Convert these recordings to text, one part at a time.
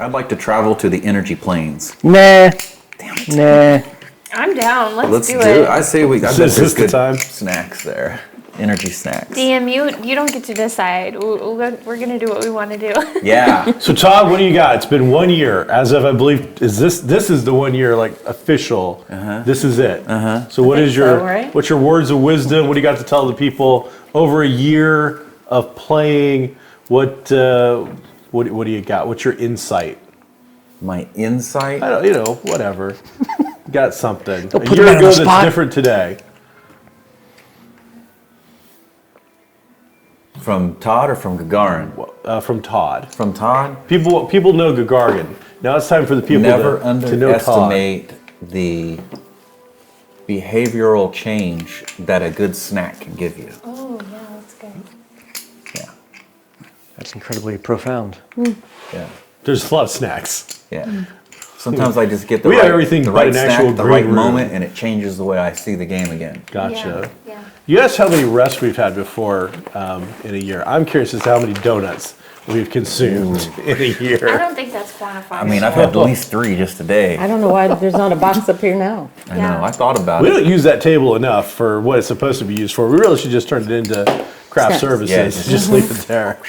I'd like to travel to the energy planes. Nah. Damn it. Nah. I'm down. Let's do it. it. I say we got Is this good the time? snacks there. Energy snacks. DM, you don't get to decide. We're going to do what we want to do. Yeah. So Todd, what do you got? It's been 1 year, as of I believe. Is this is the 1 year like official? This is it. So what is your right? what's your words of wisdom? What do you got to tell the people over a year of playing? What do you got? What's your insight? My insight? I don't, whatever. Got something. Don't A put year them on ago the that's spot. different today. From Todd or from Gagarin? From Todd. From Todd? People know Gagarin. Now it's time for the people Never to know Todd. underestimate the behavioral change that a good snack can give you. Oh, yeah, that's good. Yeah. That's incredibly profound. Yeah. There's a lot of snacks. Yeah. Sometimes I just get the We have right, everything the but right an snack actual at the green right room. moment, and it changes the way I see the game again. Gotcha. Yeah. You asked how many rests we've had before in a year. I'm curious as to how many donuts we've consumed in a I year. don't think that's quantifiable. I mean, I've had at least 3 just today. I don't know why there's not a box up here now. I know. I thought about We it. don't use that table enough for what it's supposed to be used for. We really should just turn it into craft Snacks. services Yeah, and just leave it there.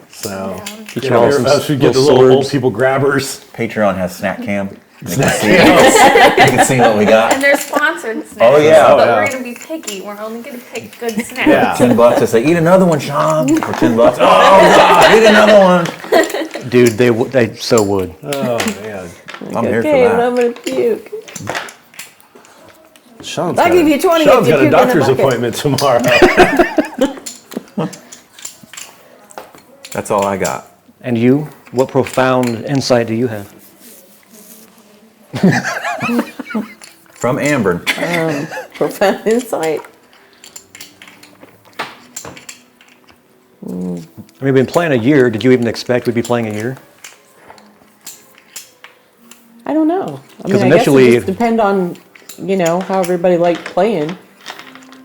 So, Get you all some us we get the little little old swords. people grabbers. Patreon has snack cam. You can see what we got. And they're sponsored snacks. Oh, yeah. But Oh, we're yeah. going to be picky. We're only going to pick good snacks. Yeah. $10 to say, eat another one, Sean. For $10. Oh, God, eat another one. Dude, they so would. Oh, man. I'm here for Okay, but I'm that. gonna puke. Sean's I'll got give you 20 Sean's if you got a puke in the doctor's bucket. appointment tomorrow. That's all I got. And you? What profound insight do you have? From Amber. Profound insight. I mean, we've been playing a year. Did you even expect we'd be playing a year? I don't know. I mean, 'Cause I guess initially- it just depend on, how everybody liked playing.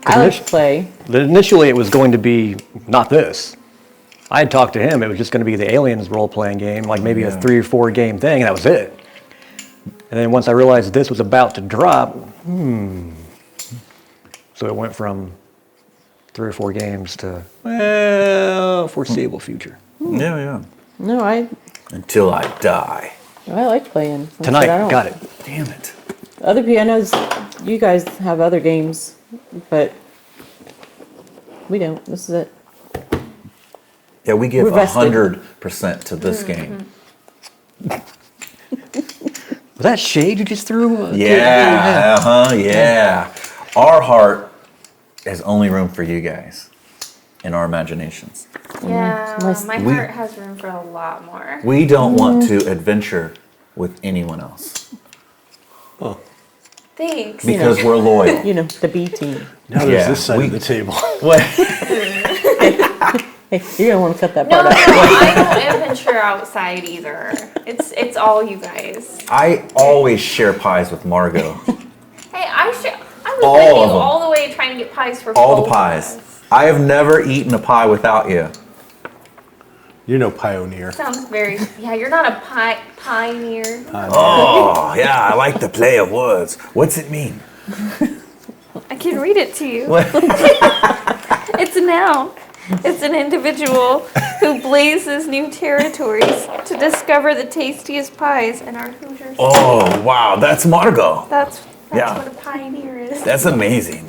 I like to play. Initially, it was going to be not this. I had talked to him. It was just going to be the Aliens role-playing game, like maybe a 3 or 4 game thing, and that was it. And then once I realized this was about to drop, so it went from 3 or 4 games to, well, foreseeable future. Yeah, yeah. No, I Until I die. like playing. Like I said, I Tonight, don't- got it. Damn it. Other pianos, you guys have other games, but we don't. This is it. Yeah, we give We're vested. 100% to this game. Was that shade you just threw? Yeah, yeah. Our heart has only room for you guys in our imaginations. Yeah, my We- heart has room for a lot more. We don't want to adventure with anyone else Thanks. because we're loyal. The B team. Now there's Yeah, this side we- of the table. What? Hey, you're gonna want to cut that No, part out. I don't adventure outside either. It's all you guys. I always share pies with Margot. Hey, I was All with you of them. all the way trying to get pies for All both the of pies. us. I have never eaten a pie without you. You're no pioneer. Sounds very. Yeah, you're not a pioneer. Oh, yeah, I like the play of words. What's it mean? I can read it to you. What? It's a noun. It's an individual who blazes new territories to discover the tastiest pies in our Hoosiers. Oh, wow, that's Margot. That's Yeah. what a pioneer is. That's amazing.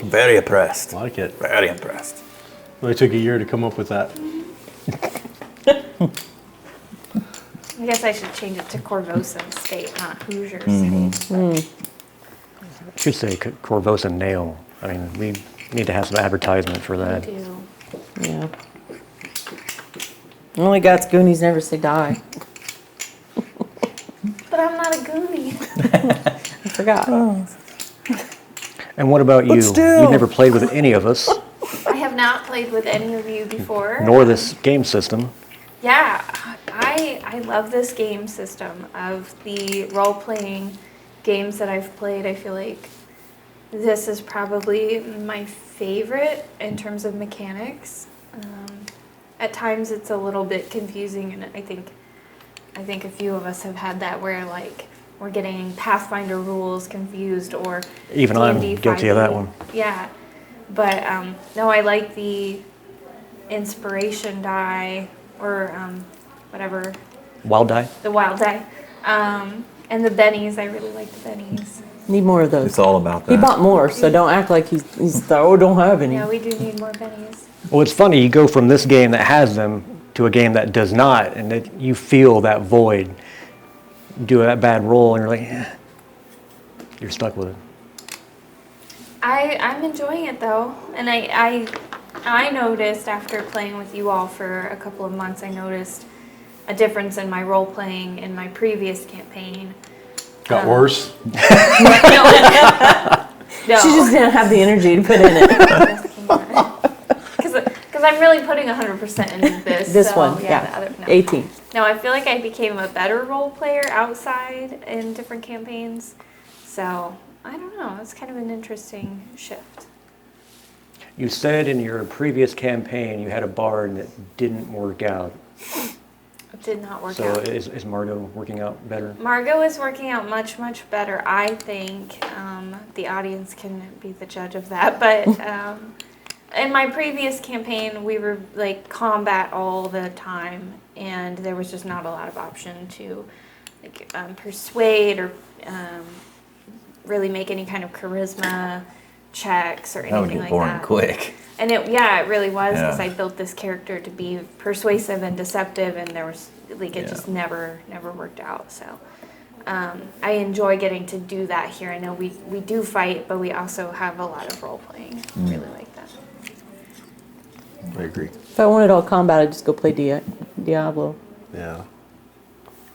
Very impressed. Like it. Very impressed. Well, it took a year to come up with that. I guess I should change it to Korvosa State, not Hoosier Mm-hmm. State. I should say Korvosa nail. I mean, we need to have some advertisement for I that. do. Yeah. Only God's Goonies never say die. But I'm not a Goonie. I forgot. And what about you? still. You've never played with any of us, I have not played with any of you before. nor this game system. Yeah, I love this game system of the role-playing games that I've played. I feel like this is probably my favorite in terms of mechanics. At times it's a little bit confusing, and I think I think a few of us have had that where like we're getting Pathfinder rules confused or Even I'm D&D guilty of that 5e. one. Yeah, but no, I like the inspiration die or whatever, Wild die. the wild die, and the bennies. I really like the bennies. Need more of those. It's all about that. He bought more, so don't act like he's don't have any. Yeah, we do need more bennies. Well, it's funny. You go from this game that has them to a game that does not, and that you feel that void. Do that bad roll, and you're like, you're stuck with it. I'm enjoying it though, and I noticed after playing with you all for a couple of months, I noticed a difference in my role playing in my previous campaign. Got worse. No, She just didn't have the energy to put in it. because I'm really putting 100% into this. This so, one, The yeah, other, no. 18. No, I feel like I became a better role player outside in different campaigns. So I don't know. It's kind of an interesting shift. You said in your previous campaign you had a bard that didn't work out. It did not work So out. is Margot working out better? Margot is working out much, much better. I think the audience can be the judge of that. But in my previous campaign, we were like combat all the time, and there was just not a lot of option to like persuade or really make any kind of charisma checks or That would anything get like boring that. quick. And it really was because Yeah. I built this character to be persuasive and deceptive, and there was like it Yeah. just never worked out. So I enjoy getting to do that here. I know we do fight, but we also have a lot of role playing. I really like that. I agree. If I wanted all combat, I'd just go play Diablo. Yeah.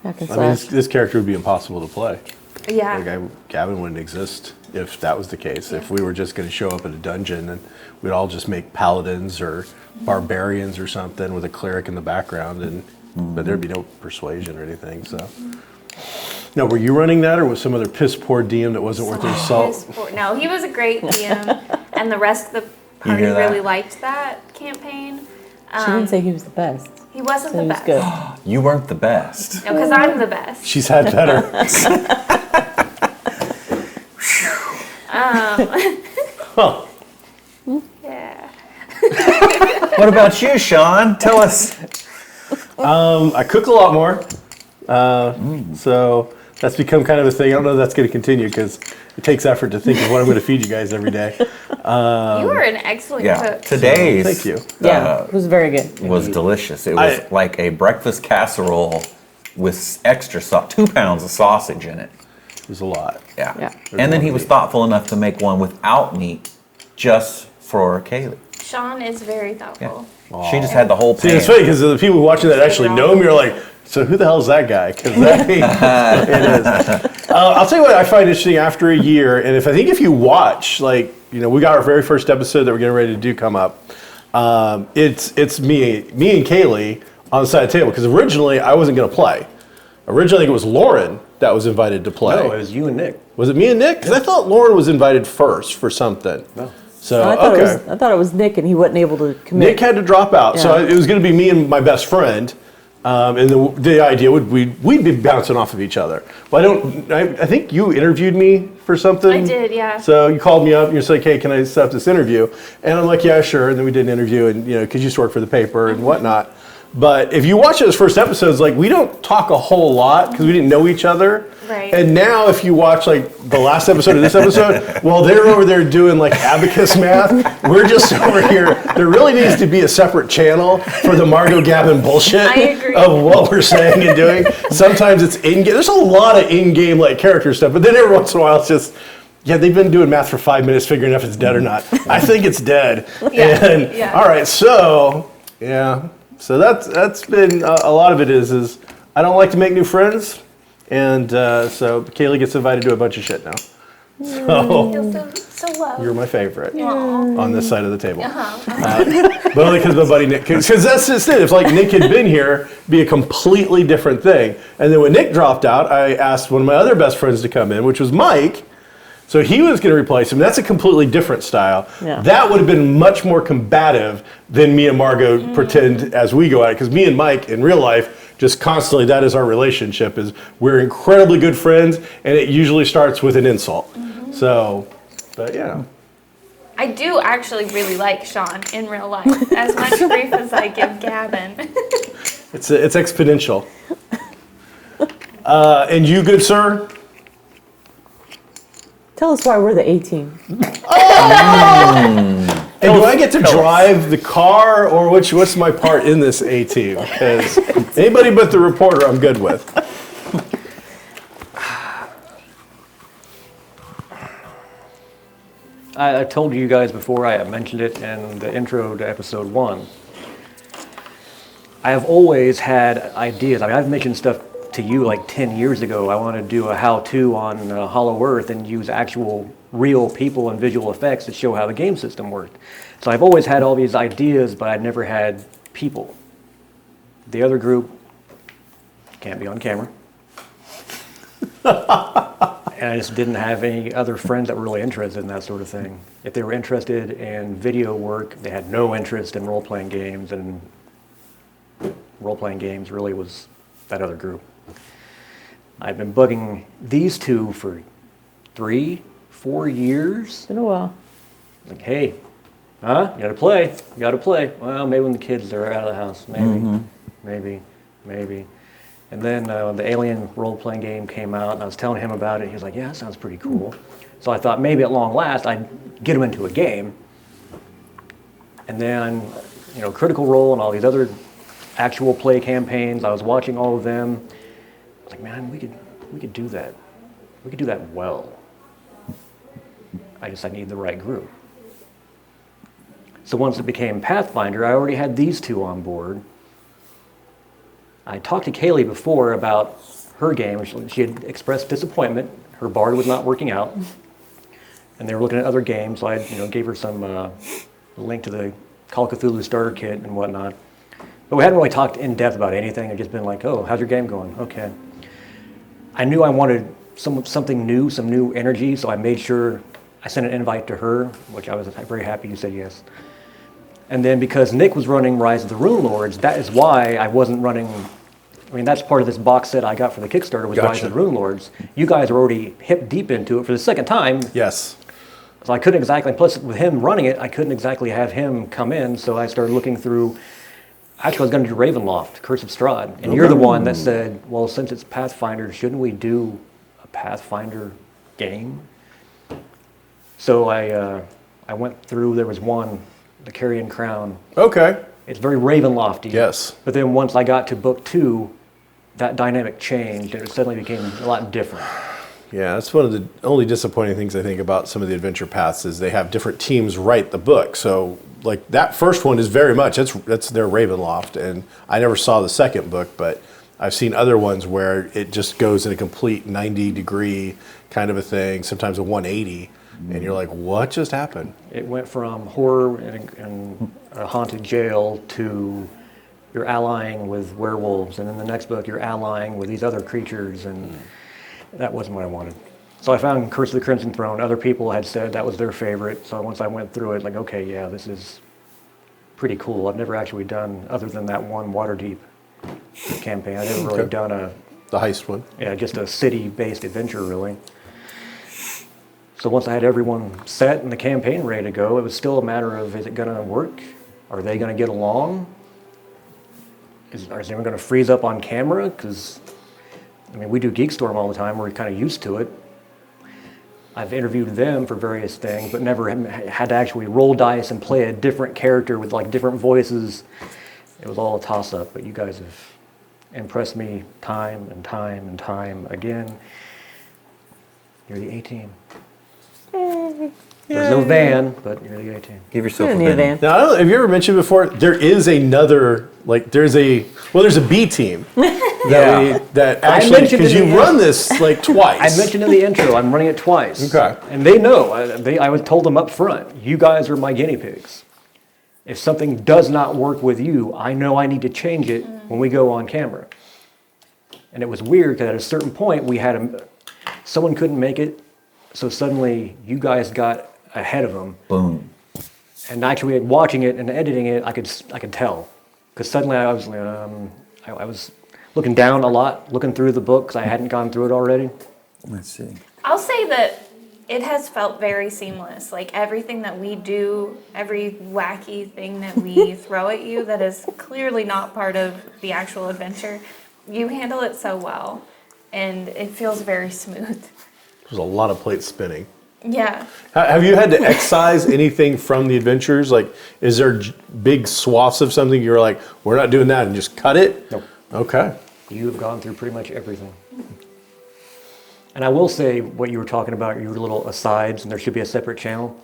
Hack and I mean, slash. this character would be impossible to play. Yeah. Like Gavin wouldn't exist if that was the case. If we were just going to show up at a dungeon and we'd all just make paladins or barbarians or something with a cleric in the background, and but there'd be no persuasion or anything. So, now, were you running that, or was some other piss poor DM that wasn't worth his salt? No, he was a great DM, and the rest of the party hear that? really liked that campaign. She didn't say he was the best. He wasn't So the he was best. good. You weren't the best. No, because I'm the best. She's had better. Huh. Yeah. What about you, Sean? Tell us. I cook a lot more, so that's become kind of a thing. I don't know if that's going to continue because it takes effort to think of what I'm going to feed you guys every day. You are an excellent Yeah, cook. today's Thank you. Yeah, it was very good. was delicious. It was like a breakfast casserole with extra 2 pounds of sausage in it. It was a lot. Yeah. Yeah. And then he was thoughtful enough to make one without meat just for Kaylee. Sean is very Yeah. thoughtful. She just had the whole See, pan. it's funny because the people watching that actually know me are like, so who the hell is that guy? Because it is. I'll tell you what I find interesting after a year, and if you watch, like, we got our very first episode that we're getting ready to do come up. It's me and Kaylee on the side of the table because originally I wasn't going to play. Originally it was Lauren that was invited to play. No, it was you and Nick. Was it me and Nick? Because I thought Lauren was invited first for something. No. So I thought, okay. I thought it was Nick, and he wasn't able to commit. Nick had to drop out, so Yeah. it was going to be me and my best friend, and the idea we'd be bouncing off of each other. Well, I think you interviewed me for something. I did, yeah. So you called me up and you're like, hey, can I set up this interview? And I'm like, yeah, sure. And then we did an interview, and because you used to work for the paper and whatnot. But if you watch those first episodes, like, we don't talk a whole lot because we didn't know each other. Right. And now if you watch like the last episode of this episode, well, they're over there doing like abacus math. We're just over here. There really needs to be a separate channel for the Margot Gavin bullshit I agree. of what we're saying and doing. Sometimes it's in-game. There's a lot of in-game like character stuff, but then every once in a while it's just, yeah, they've been doing math for 5 minutes figuring out if it's dead or not. I think it's dead. Yeah, And yeah. all right, so yeah. So that's been a lot of it is I don't like to make new friends, and so Kaylee gets invited to a bunch of shit now. So Feels so loved. you're my favorite Aw. on this side of the table, Uh-huh. but only because my buddy Nick. Because that's just it. If like Nick had been here, it'd be a completely different thing. And then when Nick dropped out, I asked one of my other best friends to come in, which was Mike. So he was going to replace him. That's a completely different style. Yeah. That would have been much more combative than me and Margot pretend as we go at it. Because me and Mike in real life just constantly, that is our relationship, is we're incredibly good friends, and it usually starts with an insult. So, but yeah. I do actually really like Sean in real life, as much grief as I give Gavin. It's exponential. And you, good sir? Tell us why we're the A team. And do I get to drive the car, or what's my part in this A team? Because anybody but the reporter I'm good with. I told you guys before, I mentioned it in the intro to episode 1. I have always had ideas. I mean, I've mentioned stuff to you like 10 years ago. I want to do a how-to on Hollow Earth and use actual real people and visual effects to show how the game system worked. So I've always had all these ideas, but I'd never had people. The other group can't be on camera. And I just didn't have any other friends that were really interested in that sort of thing. If they were interested in video work, they had no interest in role-playing games, and role-playing games really was that other group. I've been bugging these two for 3-4 years. It's been a while. Like, hey, you gotta play, you gotta play. Well, maybe when the kids are out of the house, maybe. And then the Alien role-playing game came out, and I was telling him about it. He was like, yeah, that sounds pretty cool. So I thought maybe at long last I'd get him into a game. And then, Critical Role and all these other actual play campaigns, I was watching all of them. I was like, man, we could do that. We could do that well. I need the right group. So once it became Pathfinder, I already had these two on board. I talked to Kaylee before about her game. She had expressed disappointment. Her bard was not working out. And they were looking at other games, so I gave her some link to the Call of Cthulhu starter kit and whatnot. But we hadn't really talked in depth about anything. I'd just been like, oh, how's your game going? Okay. I knew I wanted something new, some new energy, so I made sure I sent an invite to her, which I was very happy you said yes. And then because Nick was running Rise of the Rune Lords, that is why I wasn't running. I mean, that's part of this box set I got for the Kickstarter was Rise of the Rune Lords. You guys are already hip deep into it for the second time. Yes. So I couldn't exactly, plus with him running it, I couldn't exactly have him come in. So I started looking through. Actually, I was going to do Ravenloft, Curse of Strahd. And you're the one that said, well, since it's Pathfinder, shouldn't we do a Pathfinder game? So I went through, there was one, the Carrion Crown. Okay. It's very Ravenlofty. Yes. But then once I got to book 2, that dynamic changed and it suddenly became a lot different. Yeah, that's one of the only disappointing things I think about some of the adventure paths is they have different teams write the book. So like that first one is very much, that's their Ravenloft. And I never saw the second book, but I've seen other ones where it just goes in a complete 90-degree kind of a thing, sometimes a 180. And you're like, what just happened? It went from horror and a haunted jail to you're allying with werewolves, and in the next book you're allying with these other creatures, and that wasn't what I wanted. So I found Curse of the Crimson Throne. Other people had said that was their favorite, so once I went through it, like, okay, yeah, this is pretty cool. I've never actually done, other than that one Waterdeep campaign, I've never really done the heist one. Yeah, just a city-based adventure, really. So once I had everyone set and the campaign ready to go, it was still a matter of, is it going to work? Are they going to get along? Is anyone going to freeze up on camera? Because, I mean, we do Geekstorm all the time. We're kind of used to it. I've interviewed them for various things, but never had to actually roll dice and play a different character with, like, different voices. It was all a toss-up, but you guys have impressed me time and time and time again. You're the A-team. There's no van, but you're the A-team. Give yourself We a don't need a van. van. Now, I don't know, have you ever mentioned before, there is another, like, there's a B team that actually, mentioned because it in you the- run this, like, twice. I mentioned in the intro, I'm running it twice. Okay. And they know. I was told them up front, you guys are my guinea pigs. If something does not work with you, I know I need to change it when we go on camera. And it was weird because at a certain point, we had someone couldn't make it, so suddenly you guys got ahead of them. Boom. And actually, watching it and editing it, I could tell, because suddenly I was looking down a lot, looking through the book because I hadn't gone through it already. Let's see. I'll say that it has felt very seamless. Like everything that we do, every wacky thing that we throw at you that is clearly not part of the actual adventure, you handle it so well, and it feels very smooth. There's a lot of plates spinning. Yeah. Have you had to excise anything from the adventures? Like, is there big swaths of something you're like, we're not doing that, and just cut it? Nope. Okay. You have gone through pretty much everything. And I will say what you were talking about, your little asides, and there should be a separate channel.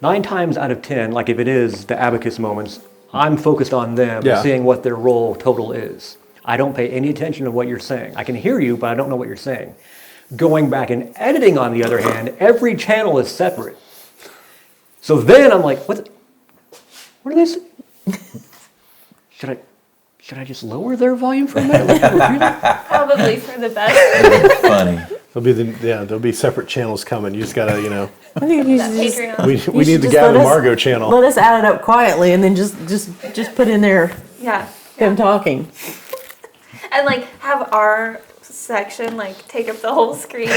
9 times out of 10, like if it is the abacus moments, I'm focused on them, Yeah. seeing what their roll total is. I don't pay any attention to what you're saying. I can hear you, but I don't know what you're saying. Going back and editing, on the other hand, every channel is separate. So then I'm like, what are they saying? Should I just lower their volume for a minute? Probably for the best. Funny. There'll be separate channels coming. You just gotta, I think you That should just, Patreon. we you need should the just Gavin let us- Margot channel. let us add it up quietly and then just put in there Yeah. them talking. And like have our section like take up the whole screen.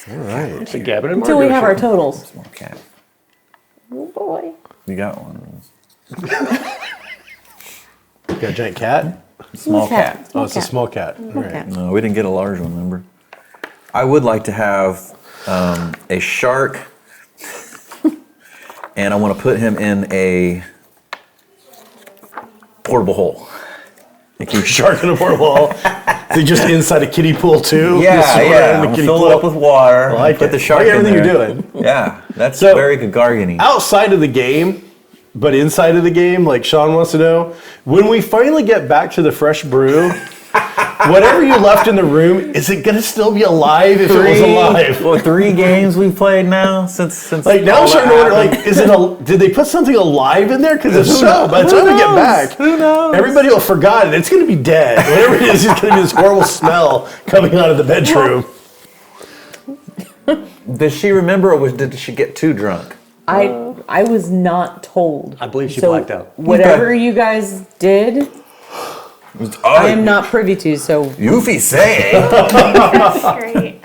All right. It's a Gavin and Until we Margot have our show. totals. Small cat. Oh boy. You got one. You got a giant cat? Small cat. Oh, it's a small cat. All right. cat. No, we didn't get a large one, remember? I would like to have a shark, and I want to put him in a portable hole. Like you shark in a portable hole. Is he just inside a kiddie pool too? Yeah, Just swim yeah. around in the I'm kiddie fill pool? it up with water. I like put it. the shark I like in everything there. you're doing. Yeah, that's So- very good gardening. Outside of the game, but inside of the game, like Sean wants to know, when we finally get back to the fresh brew, whatever you left in the room, is it gonna still be alive if it was alive? Well, 3 games we've played now since Like now all I'm starting to that wonder, happened. like, did they put something alive in there? Because if so, by the Who time we get knows? back, Who knows? everybody will have forgotten. It's gonna be dead. Whatever it is, it's gonna be this horrible smell coming out of the bedroom. Does she remember, or did she get too drunk? I was not told. I believe she So blacked out. Whatever you guys did, I am not privy to. So Yuffie say. That's great.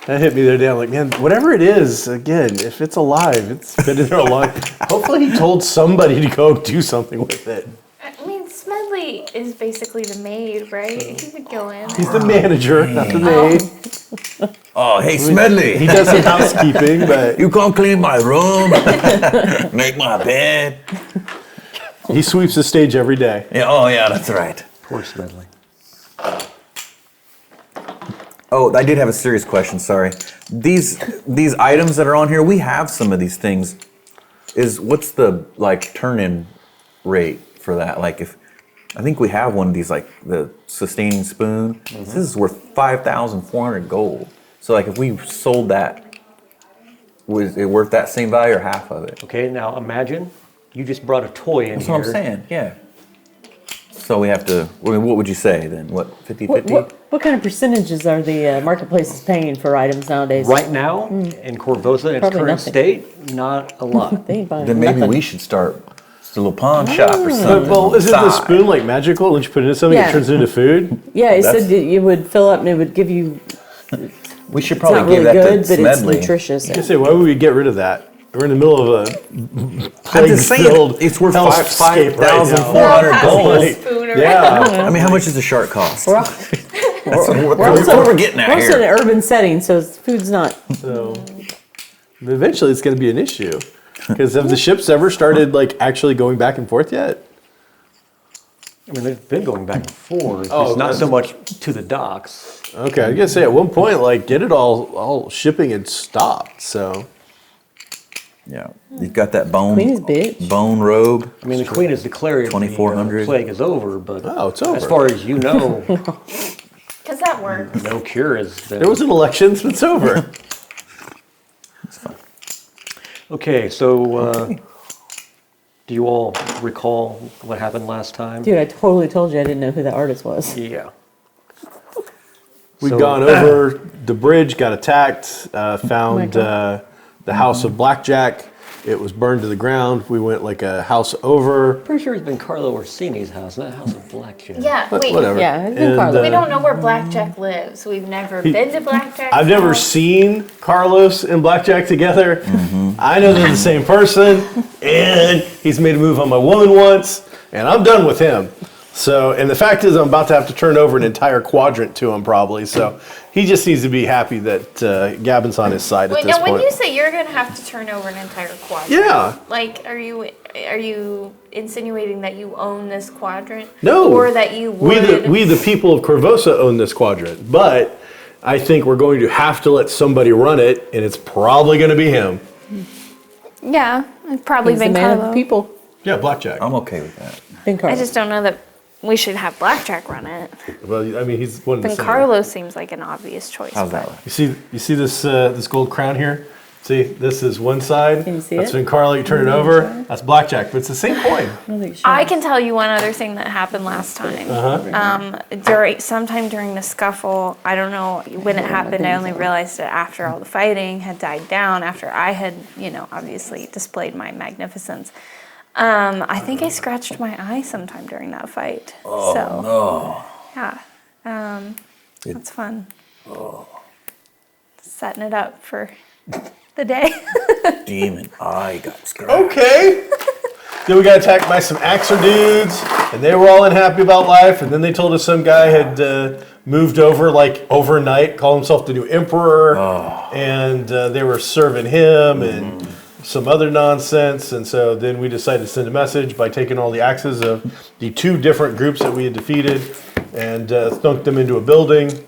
That hit me the other day. I'm like, man, whatever it is, again, if it's alive, it's been in there a long. Hopefully, he told somebody to go do something with it. I mean, Smedley is basically the maid, right? He would go in. He's the manager, not the maid. Oh, hey, Smedley. He does some housekeeping, but You come clean my room, make my bed. he sweeps the stage every day. Yeah, oh, yeah, that's right. Poor Smedley. Oh, I did have a serious question. Sorry. These items that are on here, we have some of these things. What's the turn-in rate for that? Like I think we have one of these, like the sustaining spoon. This is worth 5,400 gold. So like if we sold that, was it worth that same value or half of it? Okay, now imagine you just brought a toy in That's here. what I'm saying. Yeah. So we have to. I mean, what would you say then? What 50-50? what kind of percentages are the marketplaces paying for items nowadays? Right now, in Corvosa, in its Probably current nothing. state, not a lot. They ain't buying Then maybe nothing. we should start just a little pawn shop or something. Well, isn't the Side. spoon like magical? Once you put it in something, Yeah. it turns into food? Yeah, it That's- said that you would fill up and it would give you. We should It's not probably really give that good, to but it's Smedley. nutritious. I say, why would we get rid of that? We're in the middle of a I'm just saying, plague-filled it's worth hellscape right now. 5,400 Passing the gold. spoon around. Yeah. I mean, how much does a shark cost? We're, That's what also- we're getting at we're also in here. an urban setting, so food's not. So eventually it's going to be an issue. Because have the ships ever started actually going back and forth yet? I mean, they've been going back and forth. Oh, It's not that's- so much to the docks. Okay, I was gonna say at one point, get it all shipping had stopped. So Yeah, you've got that bone Queen's bitch. bone robe. I mean, the Queen has declared the 2,400. plague is over, but Oh, it's as over. far as you know, Because that works. no cure has been. there was an election, but it's over. Okay, so do you all recall what happened last time? Dude, I totally told you I didn't know who that artist was. Yeah. We've So- gone over the bridge, got attacked, found God. the House of Blackjack, It was burned to the ground. We went like a house over. Pretty sure it's been Carlo Orsini's house, not House of Blackjack. Yeah, But wait. whatever. Yeah, it's been Carlo. We don't know where Blackjack lives. We've never been to Blackjack. I've never seen Carlos and Blackjack together. I know they're the same person, and he's made a move on my woman once, and I'm done with him. So, and the fact is, I'm about to have to turn over an entire quadrant to him probably. So, he just needs to be happy that Gavin's on his side Wait, at this now point. when you say you're gonna have to turn over an entire quadrant, Yeah. like, are you insinuating that you own this quadrant? No. Or that you would? We the people of Korvosa own this quadrant, but I think we're going to have to let somebody run it, and it's probably going to be him. Yeah, it's probably He's the been man of Carlo. the people. Yeah, Blackjack. I'm okay with that. Been Carlo. I just don't know that we should have Blackjack run it. Well, I mean, he's one of the Then same. Carlo seems like an obvious choice. How's that? but- Look? You see this this gold crown here? See, this is one side. Can you see That's it? Vin Carlo. You turn it over. That's Blackjack, but it's the same coin. I don't think I can tell you one other thing that happened last time. Sometime during the scuffle, I don't know when it happened. I only realized it after all the fighting had died down. After I had, obviously displayed my magnificence. I think I scratched my eye sometime during that fight. Oh, So no. yeah, that's fun. Setting it up for the day. Demon eye got scratched. Okay. Then we got attacked by some Axer dudes, and they were all unhappy about life. And then they told us some guy had moved over like overnight, called himself the new emperor, and they were serving him and some other nonsense. And so then we decided to send a message by taking all the axes of the two different groups that we had defeated and thunk them into a building.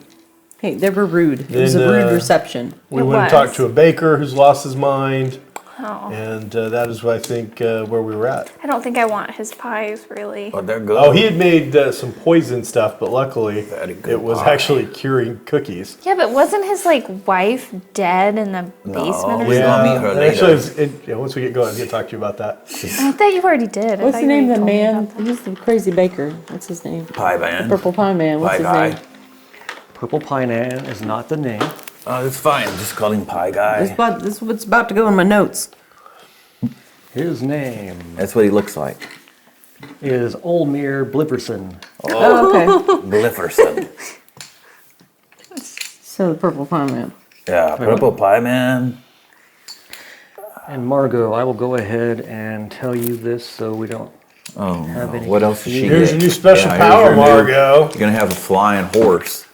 Hey, they were rude. It was a Then, rude reception. We It went and was. talked to a baker who's lost his mind, Oh, and that is, I think, where we were at. I don't think I want his pies really. Oh, they're good. Oh, he had made some poison stuff, but luckily Very good it was pie. actually curing cookies. Yeah, but wasn't his wife dead in the basement or we something? gonna meet her and later. actually, once we get going, I'm going to talk to you about that. I thought you already did. I What's thought the you name of the already told me man? about that. He's the crazy baker. What's his name? Pie man. Purple Pie Man. What's Pie his guy. name? Purple Pie Man is not the name. Oh, it's fine. Just call him Pie Guy. This is what's about to go in my notes. His name That's what he looks like. is Olmir Blipperson. Oh, okay. Blifferson. So the Purple Pie Man. Yeah, Purple Pie Man. And Margot, I will go ahead and tell you this so we don't Oh, have no. any. What else did she Here's get? your new special Yeah, power, here's your new- Margot. You're going to have a flying horse.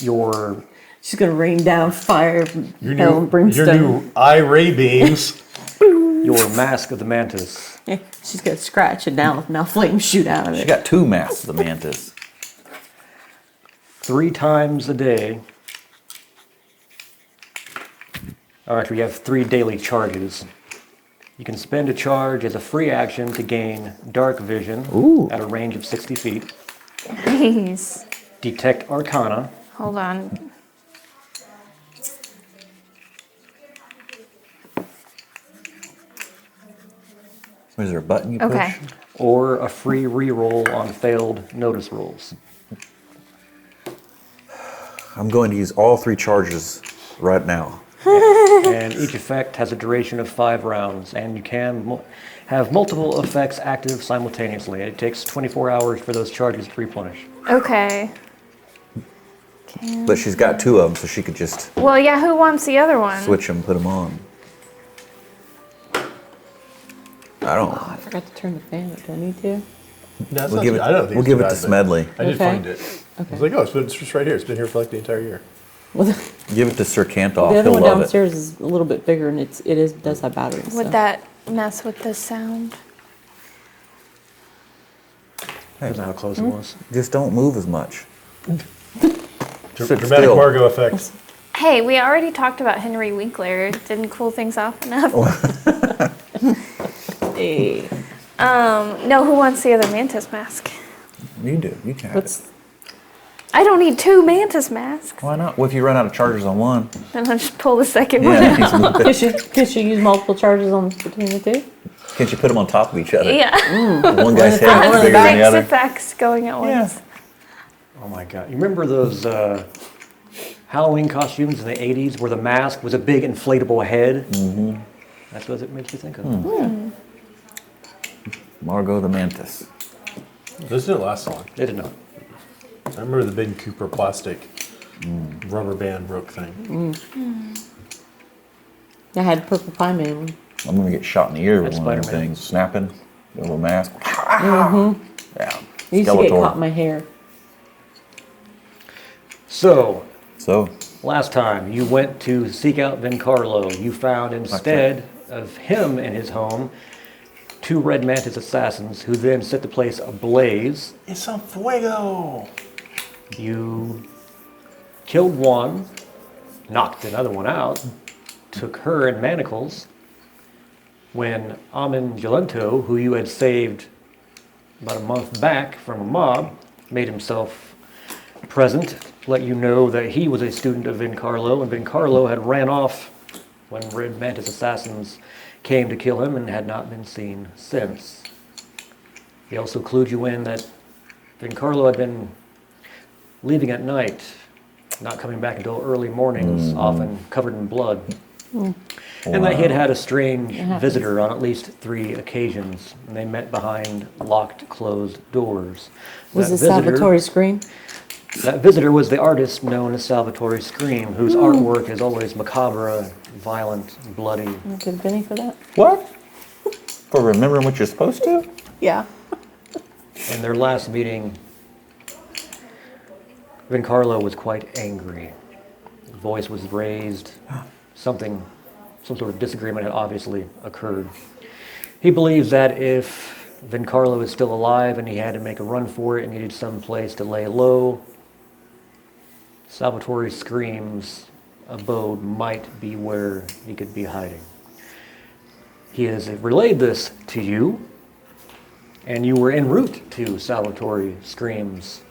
Your She's gonna rain down fire, Your hell, and new, brimstone. your new eye ray beams. your Mask of the Mantis. Yeah, she's got a scratch and now flames shoot out of She it. got two masks of the mantis. 3 times a day. Or actually, you have 3 daily charges. You can spend a charge as a free action to gain dark vision at a range of 60 feet. Nice. Detect Arcana. Hold on. Is there a button you push? Okay. Or a free reroll on failed notice rolls. I'm going to use all 3 charges right now. And each effect has a duration of 5 rounds, and you can have multiple effects active simultaneously. It takes 24 hours for those charges to replenish. Okay. But she's got 2 of them, so she could just Well, yeah, who wants the other one? switch them, put them on. I don't. Oh, I forgot to turn the fan up. Do I need to? That's We'll not give too- it. I don't think We'll it's give too it to bad, but Smedley. I did Okay. find it. I was like, oh, it's just right here. It's been here for like the entire year. Well, the Give it to Sir Cantoff. other He'll one love it. downstairs is a little bit bigger and does have batteries. Would so. that mess with the sound? Depends on how close it was. Just don't move as much. Sit Dramatic still. Margot effect. Hey, we already talked about Henry Winkler. It didn't cool things off enough. Hey, No, who wants the other mantis mask? You do. You can have what's it. I don't need 2 mantis masks. Why not? What if you run out of charges on one? Then I'll just pull the second one Yeah. out. could she use multiple charges on between the two? Can't you put them on top of each other? Yeah. One guy's One head in is the bigger than back. the Six other. effects going at once. Oh my god. You remember those Halloween costumes in the 80s where the mask was a big inflatable head? That's what it makes you think of. Margot the Mantis. This didn't last long. It did not. I remember the Ben Cooper plastic rubber band rook thing. I had Purple Pie Man. I'm gonna get shot in the ear with That's one of them Spider-Man. things, snapping, a little mask. Yeah. I used to get Skeletor. caught in my hair. So, So, last time you went to seek out Vincarlo, you found instead of him in his home 2 Red Mantis assassins who then set the place ablaze. It's on fuego. You killed one, knocked another one out, took her in manacles. When Amin Jalento, who you had saved about a month back from a mob, made himself present, let you know that he was a student of Vincarlo, and Vincarlo had ran off when Red Mantis assassins came to kill him and had not been seen since. He also clued you in that Vincarlo had been leaving at night, not coming back until early mornings, often covered in blood. And that he had had a strange visitor on at least 3 occasions, and they met behind locked, closed doors. Was That it Salvatore Scream? That visitor was the artist known as Salvatore Scream, whose artwork is always macabre, violent, bloody. Good penny for that. what? For remembering what you're supposed to? Yeah. In their last meeting, Vincarlo was quite angry. His voice was raised. Some sort of disagreement had obviously occurred. He believes that if Vincarlo is still alive and he had to make a run for it and needed some place to lay low, Salvatore Scream's abode might be where he could be hiding. He has relayed this to you, and you were en route to Salvatore Scream's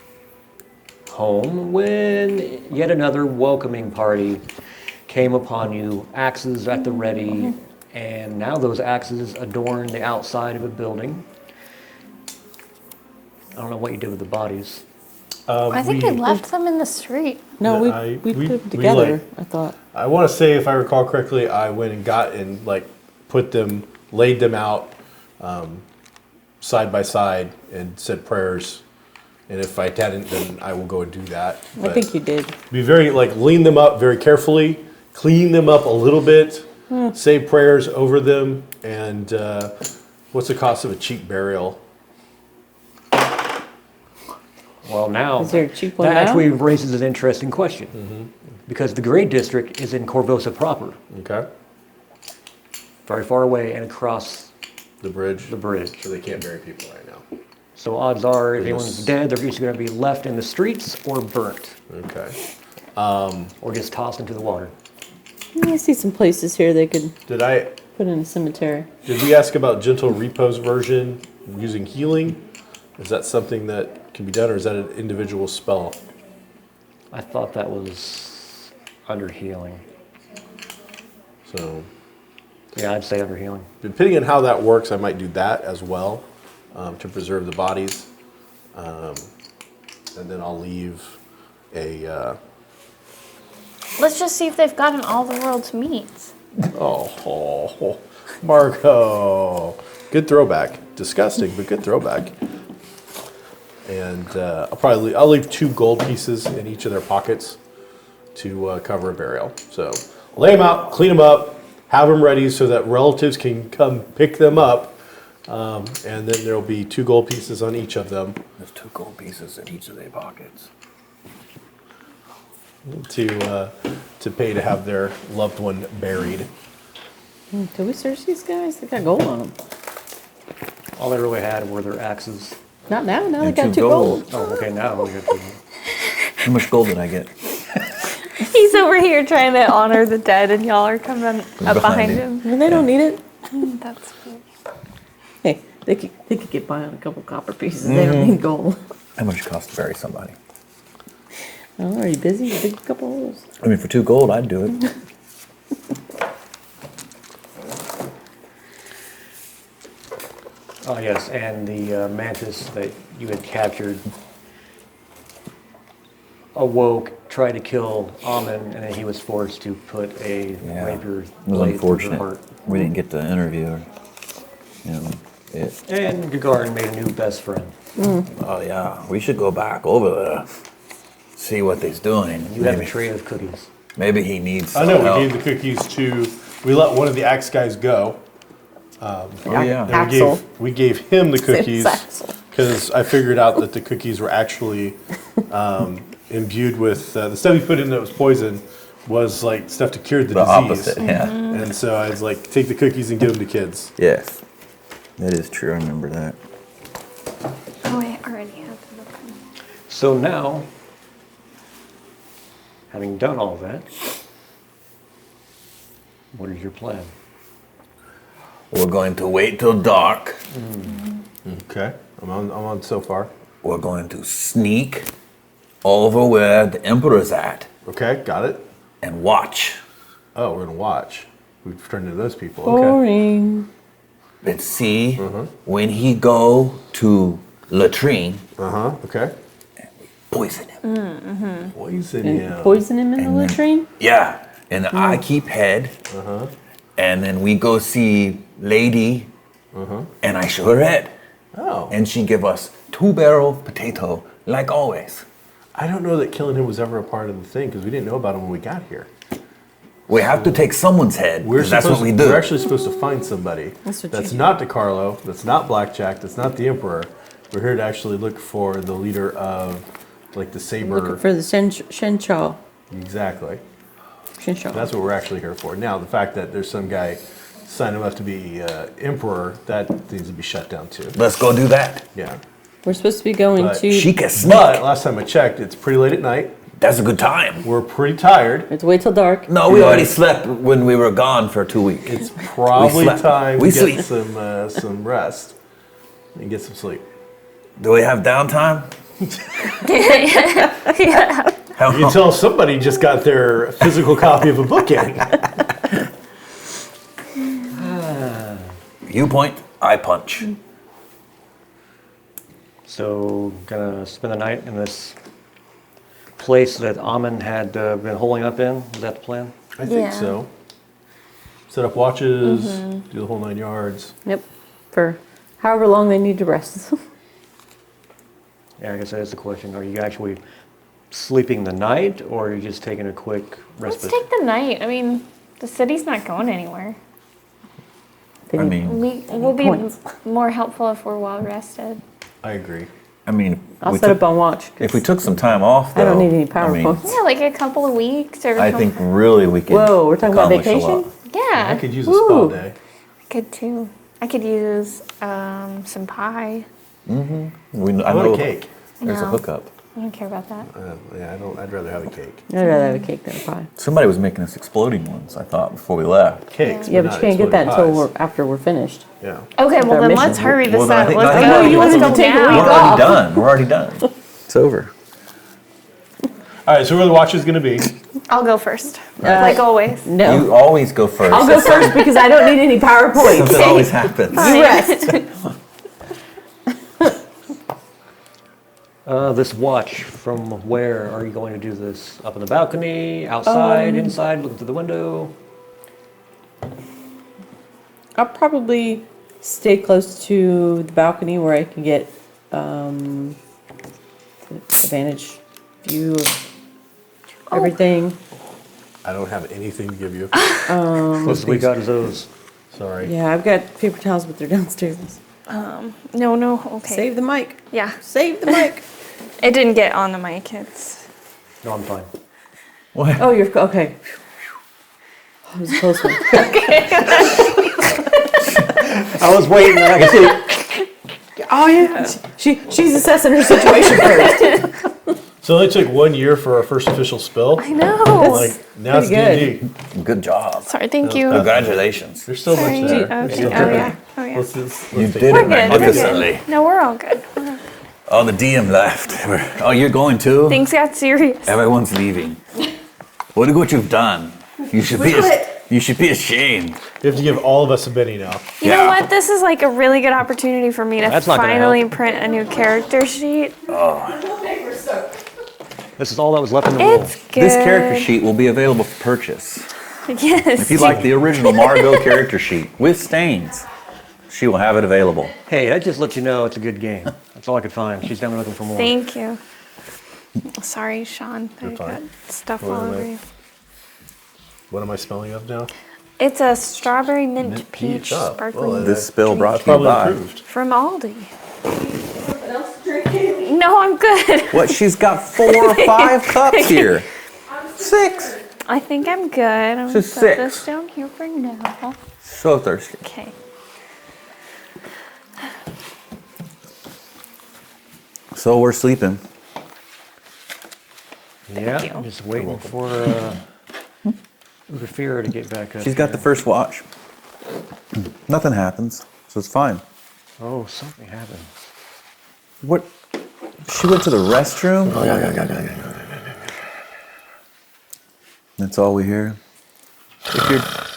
home when yet another welcoming party came upon you, axes at the ready, and now those axes adorn the outside of a building. I don't know what you did with the bodies. I think I left them in the street. No, Yeah, we we- put them we, together, like- I thought. I want to say, if I recall correctly, I went and got and put them, laid them out side by side, and said prayers. And if I hadn't, then I will go and do that. I think you did. Be very lean them up very carefully, clean them up a little bit, say prayers over them, and what's the cost of a cheap burial? Well, now, Is there a cheap one that now? actually raises an interesting question. Because the Grade District is in Korvosa proper, Okay, very far away and across the bridge. the bridge. So they can't bury people right now. So odds are, if They anyone's just- dead, they're usually going to be left in the streets or burnt Okay. or just tossed into the water. I see some places here they could Did put in a cemetery. we ask about gentle repose version using healing? Is that something that can be done, or is that an individual spell? I thought that was under healing. So, Yeah, I'd say under healing. depending on how that works, I might do that as well to preserve the bodies. And then I'll leave a. Let's just see if they've gotten all the world's meats. Oh, Marco. Good throwback. Disgusting, but good throwback. And I'll leave 2 gold pieces in each of their pockets to cover a burial. So lay them out, clean them up, have them ready so that relatives can come pick them up. And then there'll be 2 gold pieces on each of them There's 2 gold pieces in each of their pockets. to pay to have their loved one buried. Did we search these guys? They got gold on them. All they really had were their axes. Not now. Now they And got 2 2 gold. Oh, okay, now we got to. How much gold did I get? He's over here trying to honor the dead, and y'all are coming up behind behind him. him. And they don't need it. That's cool. Hey, they could get by on a couple copper pieces. They don't need gold. How much it cost to bury somebody? Oh, are you busy? Dig a couple holes. I mean, for 2 gold, I'd do it. Oh, yes, and the mantis that you had captured awoke tried to kill Amon, and then he was forced to put a rapier It was blade through her unfortunate. heart. We didn't get to interview her. You know, And Gagarin made a new best friend. oh yeah, we should go back over there, see what he's doing. You have a tray of cookies. Maybe he needs I some know, help. we gave the cookies to, we let one of the axe guys go. Oh yeah. And Axel. we gave him the cookies Axel. because I figured out that the cookies were actually imbued with, the stuff he put in that was poison was like stuff to cure the The disease. opposite, yeah. And so I was like, take the cookies and give them to kids. Yes. That is true, I remember that. Oh, I already have them open. So now, having done all that, what is your plan? We're going to wait till dark. Okay, I'm on so far. We're going to sneak over where the Emperor's at Okay, got it. and watch. Oh, we're gonna watch. We've turned into those people. Okay. Boring. Let's see when he go to latrine, Okay. poison him. Poison And him. poison him in the And then- latrine? Yeah, and I keep head. And then we go see Lady, and I show her head. Oh. And she give us 2-barrel potato, like always. I don't know that killing him was ever a part of the thing because we didn't know about him when we got here. We have to take someone's head, 'cause that's what we do. We're actually supposed to find somebody. That's what you do. not DeCarlo, that's not Blackjack, that's not the Emperor. We're here to actually look for the leader of, like, the Saber. Looking for the Shinchaw. Exactly. Shinchaw. That's what we're actually here for. Now, the fact that there's some guy signing up to be Emperor, that needs to be shut down too. Let's go do that. Yeah. We're supposed to be going But to. She can sneak. But last time I checked, it's pretty late at night. That's a good time. We're pretty tired. We have to wait till dark. No, we already slept when we were gone for 2 weeks. It's probably slept. time We to get sleep. some rest and get some sleep. Do we have downtime? How You can tell somebody just got their physical copy of a book in. You point, I punch. So, gonna spend the night in this place that Amon had been holding up in? Is that the plan? I think Yeah. so. Set up watches, do the whole 9 yards. Yep. For however long they need to rest. Yeah, I guess that is the question. Are you actually sleeping the night, or are you just taking a quick Let's respite? take the night. I mean, the city's not going anywhere. They I need- mean, We'll be Points. more helpful if we're well rested. I agree. I'll we set took- up on watch. if we took some time off, I don't though, need any PowerPoints. Yeah, like a couple of weeks or I think really we could. Whoa, we're talking about accomplish a vacation? lot. Yeah, I could use a Woo. spa day. I could too. I could use some pie. I I want know a cake. There's a No. hookup. I don't care about that. Yeah, I'd rather have a cake. I'd rather have a cake than a pie. Somebody was making us exploding ones, I thought, before we left. Cakes. Yeah, but not you can't get that exploding until pies. after we're finished. Yeah. Okay, well our then mission. let's hurry this Well, then I up. think- Let's I go. know you Let's wanted go to take a now. week We're off. already done. We're already done. It's over. All right, so where the watch is going to be. I'll go first, like always. No. You always go first. I'll go first because I don't need any PowerPoints. Something always happens. You rest. This watch, from where are you going to do this? Up on the balcony, outside, inside, looking through the window? I'll probably stay close to the balcony where I can get the vantage view of everything. I don't have anything to give you. Closest we got is those. Sorry. Yeah, I've got paper towels, but they're downstairs. No, okay. Save the mic. Yeah, Save the mic. it didn't get on the mic. It's No, I'm fine. Oh, you're okay. That was a close one. I was waiting. I could see. Oh yeah. She's assessing her situation first. So it only took 1 year for our first official spill. I know. Like, now it's pretty D&D. Good job. Sorry, thank you. Congratulations. There's still Sorry. much there. Okay. Oh yeah. Oh yeah. Let's You take did it. it We're good. magnificently. No, we're all good. Oh, the DM left. Oh, you're going too? Things got serious. Everyone's leaving. Look at what you've done. You should be. You should be ashamed. You have to give all of us a Benny now. You know what? This is like a really good opportunity for me to That's not gonna finally help. print a new character sheet. There This is all that was left in the roll. It's good. This character sheet will be available for purchase. Yes. If you'd like the original Margot character sheet with stains, she will have it available. Hey, that just lets you know it's a good game. That's all I could find. She's down looking for more. Thank you. Sorry, Sean. I You're fine. got stuff What all am over I- you. What am I smelling of now? It's a strawberry mint peach peach. Oh, sparkling well, This spill brought to you Probably by. improved. from Aldi. No, I'm good. What? She's got 4 or 5 cups here. 6. I think I'm good. I'm gonna This put is 6. this down here for now. So thirsty. Okay. So we're sleeping. Yeah, you. I'm just waiting for Rafira to get back up. She's got the first watch. Nothing happens, so it's fine. Oh, something happened. What? She went to the restroom? That's all we hear.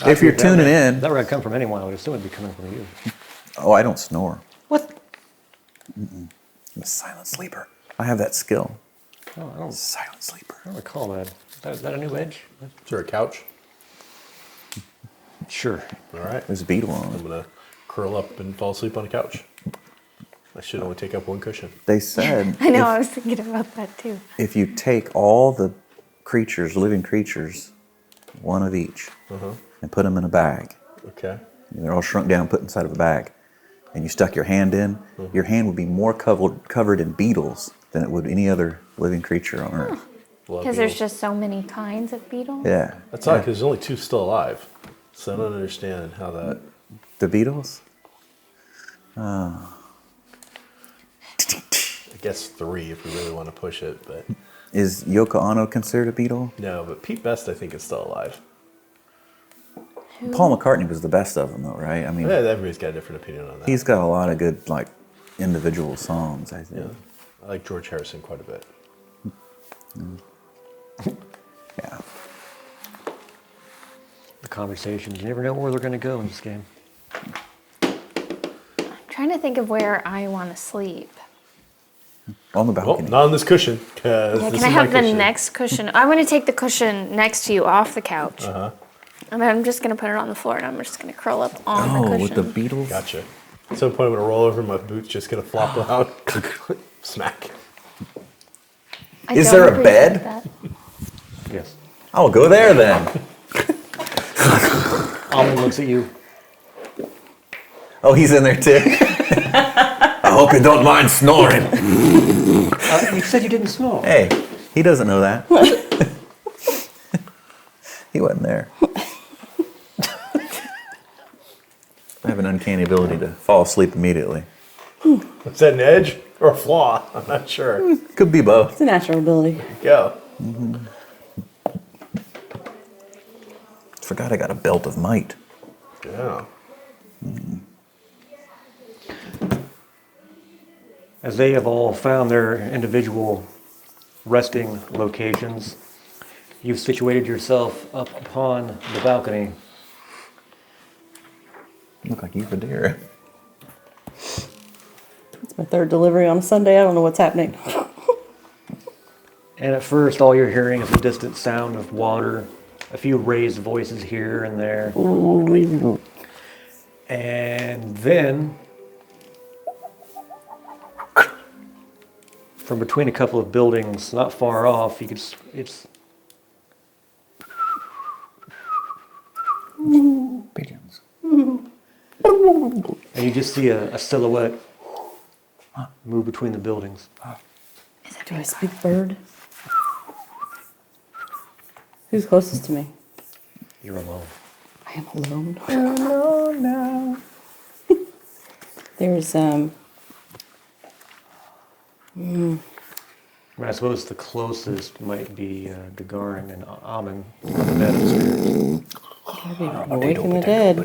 If you're tuning in, That would come from anyone. I would assume it'd be coming from you. oh, I don't snore. What? I'm a silent sleeper. I have that skill. Oh, I don't Silent sleeper. recall that. Is that a new edge? Is there a couch? Sure. All right. There's a beetle I'm on it. gonna curl up and fall asleep on a couch. I should only take up one cushion. They said I know. I was thinking about that too. if you take all the creatures, living creatures, one of each, and put them in a bag, Okay. they're all shrunk down, put inside of a bag, and you stuck your hand in, your hand would be more covered in beetles than it would any other living creature on Earth. Love Because there's beetles. just so many kinds of beetles. Yeah. That's odd because there's only 2 still alive. So I don't understand how that. The beetles? I guess 3 if we really want to push it, but Is Yoko Ono considered a beetle? no. But Pete Best, I think, is still alive. Paul McCartney was the best of them, though, right? I mean, Yeah, everybody's got a different opinion on that. he's got a lot of good, like, individual songs, I think. I like George Harrison quite a bit. Yeah. The conversations. You never know where they're going to go in this game. I'm trying to think of where I want to sleep. On the Well, balcony. not on this cushion. Cause Yeah, this can I is have my the cushion. next cushion? I want to take the cushion next to you off the couch. Uh-huh. And then I'm just going to put it on the floor and I'm just going to curl up on the Oh, cushion. with the beetles? Gotcha. At some point, I'm gonna roll over. My boot's just gonna flop around. Smack. I Is don't there a appreciate bed? that. Yes. I'll go there then. Almond looks at you. Oh, he's in there too. I hope you don't mind snoring. You said you didn't snore. Hey, he doesn't know that. He wasn't there. I have an uncanny ability to fall asleep immediately. Is that an edge or a flaw? I'm not sure. Could be both. It's a natural ability. Go. Forgot I got a belt of might. Yeah. As they have all found their individual resting locations, you've situated yourself up upon the balcony. Look like you for deer. It's my 3rd delivery on a Sunday. I don't know what's happening. And at first, all you're hearing is the distant sound of water, a few raised voices here and there. And then, from between a couple of buildings not far off, you could, it's Pigeons. and you just see a silhouette move between the buildings. Do I speak bird? Who's closest to me? You're alone. I am alone. Alone now. There's I mean, I suppose the closest might be Gagarin and Amun, the dead upstairs. awake from the dead.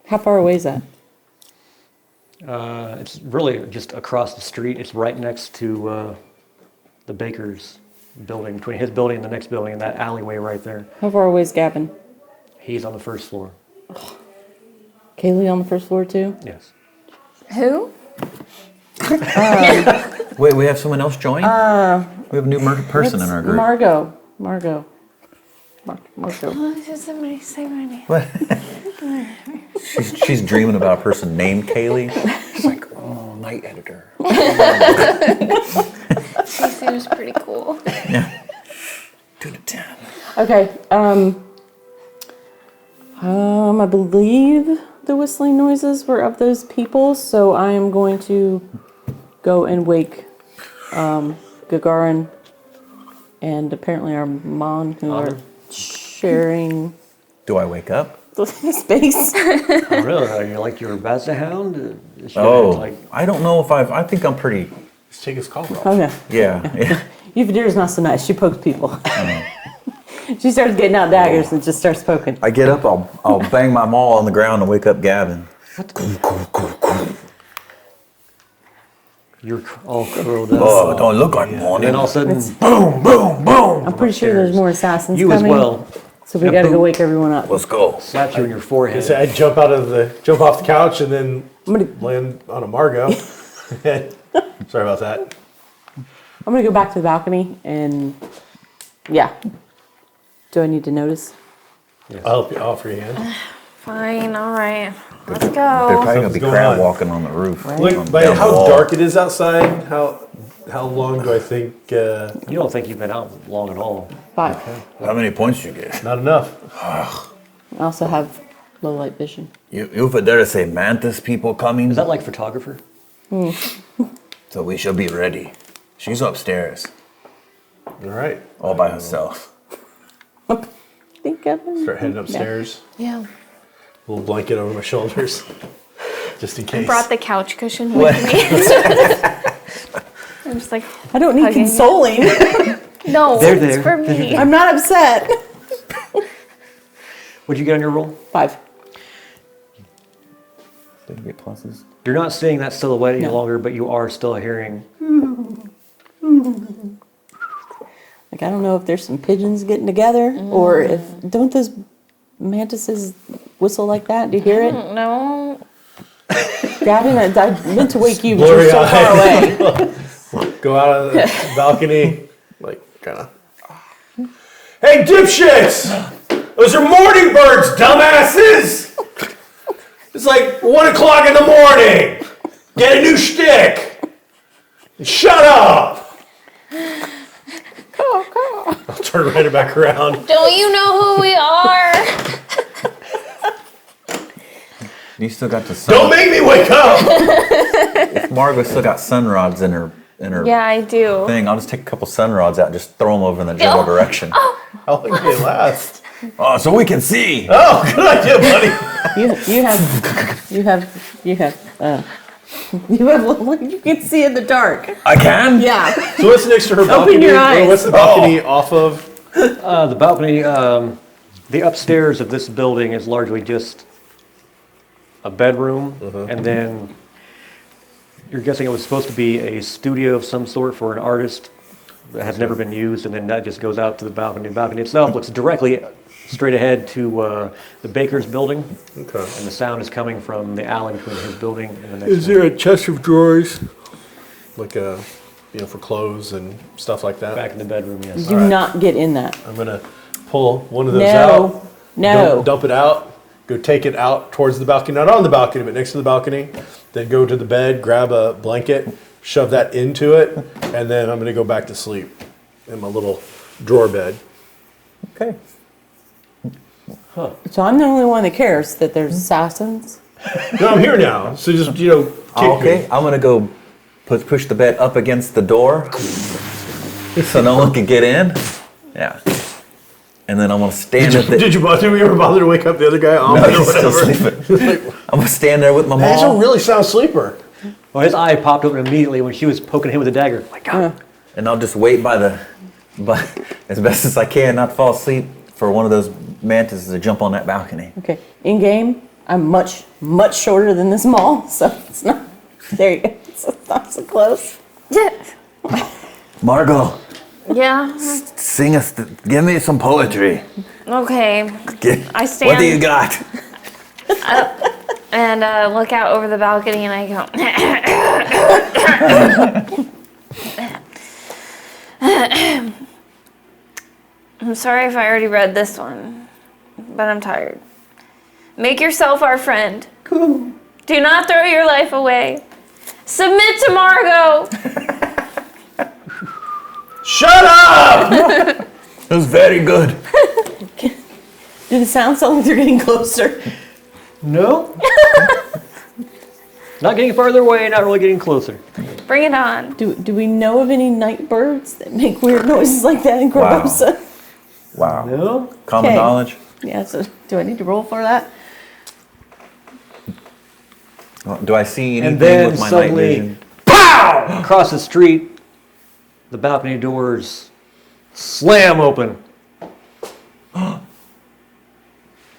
How far away is that? It's really just across the street. It's right next to the baker's building, between his building and the next building, in that alleyway right there. How far away is Gavin? He's on the first floor. Kaylee on the first floor too? Yes. Who? Wait, we have someone else join? We have a new person in our group. Margot. Did somebody say my name? What? she's dreaming about a person named Kaylee. She's like, oh, night editor. She seems pretty cool. Yeah. 2 to 10. Okay. I believe the whistling noises were of those people, so I am going to go and wake Gagarin and apparently our Mon, who are sharing Do I wake up? the space. Oh, really? Are you like your Bazza hound? Is she Oh, like, I don't know if I think I'm pretty. Let's take his call. Oh no, Yeah. Yuvadir's not so nice. She pokes people. She starts getting out daggers and just starts poking. I get up, I'll bang my maul on the ground and wake up Gavin. you're all curled up? Oh, don't look like And morning. then all of a sudden, Boom, boom, boom. I'm pretty sure there's more assassins you coming. as well. So we gotta go wake everyone up. Let's go. Slaps you in your forehead. So I'd jump off the couch and then I'm gonna land on a Margot. Sorry about that. I'm gonna go back to the balcony and yeah. Do I need to notice? I'll help you offer your hand. Fine, all right. Let's They're go. probably gonna be Something's going crab on. walking on the roof. Look, on- by down the how wall. dark it is outside, how long do I think? You don't think you've been out long at all. 5. How many points you get? Not enough. I also have low light vision. You for dare to say mantis people coming? Is that like photographer? So we shall be ready. She's upstairs, All right. all by herself. Think of it. Start heading upstairs. Yeah. Little blanket over my shoulders, just in case. Brought the couch cushion with me. I'm just like, I don't need Hugging. consoling. no, They're it's there. for me. I'm not upset. What'd you get on your roll? 5. Did you get pluses? You're not seeing that silhouette any No. longer, but you are still hearing. Like I don't know if there's some pigeons getting together or if don't those mantises whistle like that? Do you hear it? No. Gavin, I meant to wake you, but you're so far away. Go out on the balcony, like kind of. Hey, dipshits! Those are morning birds, dumbasses! It's like 1 o'clock in the morning. Get a new shtick. Shut up. I'll turn right back around. Don't you know who we are? You still got the sun. Don't make me wake up. Margot still got sun rods in her Yeah, I do. thing. I'll just take a couple sun rods out and just throw them over in the general direction. How long do they last? Oh, so we can see. Oh, good idea, buddy. You can see in the dark. I can? Yeah. So what's next to her balcony? your Or eyes. what's the balcony off of? The balcony, the upstairs of this building is largely just a bedroom, and then you're guessing it was supposed to be a studio of some sort for an artist that has never been used, and then that just goes out to the balcony. The balcony itself looks directly straight ahead to the baker's building, Okay. and the sound is coming from the alley between his building and the next one. there a chest of drawers? Like for clothes and stuff like that? Back in the bedroom, yes. Do not get in that. I'm gonna pull one of those out. No. Dump it out. Go take it out towards the balcony, not on the balcony, but next to the balcony. Then go to the bed, grab a blanket, shove that into it, and then I'm gonna go back to sleep in my little drawer bed. Okay. So I'm the only one that cares that there's assassins. No, I'm here now. So just kick Okay, me. I'm gonna go push the bed up against the door so no one can get in. Yeah. And then I'm gonna stand at the. Did you ever bother to wake up the other guy? No, he's still sleeping. I'm gonna stand there with my He's a mom, really sound sleeper. Well, his eye popped open immediately when she was poking him with a dagger. My God. and I'll just wait but as best as I can not to fall asleep for one of those mantises to jump on that balcony. Okay. In game, I'm much, much shorter than this mall, so it's not. There you go. It's not so close. Margot, Yeah. sing us. Give me some poetry. Okay. Get- I stand. What do you got? and look out over the balcony, and I go. I'm sorry if I already read this one, but I'm tired. Make yourself our friend. Do not throw your life away. Submit to Margot. Shut up! It was very good. Did it sound like they're getting closer? No. Not getting farther away, not really getting closer. Bring it on. Do we know of any night birds that make weird noises like that in Korvosa? Wow. No. Common Okay. knowledge. Yeah, so do I need to roll for that? Do I see anything And then with my night suddenly, vision? pow! Across the street, the balcony doors slam open.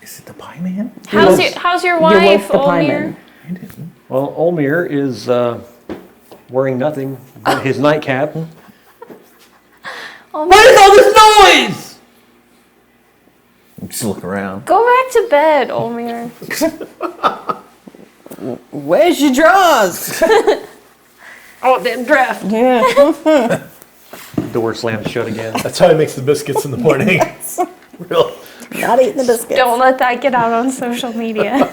Is it the pie man? How's your You wife, woke the pie Olmir? man. Well, Olmir is wearing nothing but his nightcap. What is all this noise? Just look around. Go back to bed, Olmir. Where's your drawers? Oh, damn draft. Yeah. Door slams shut again. That's how he makes the biscuits in the morning. Real. Not eating the biscuits. Don't let that get out on social media.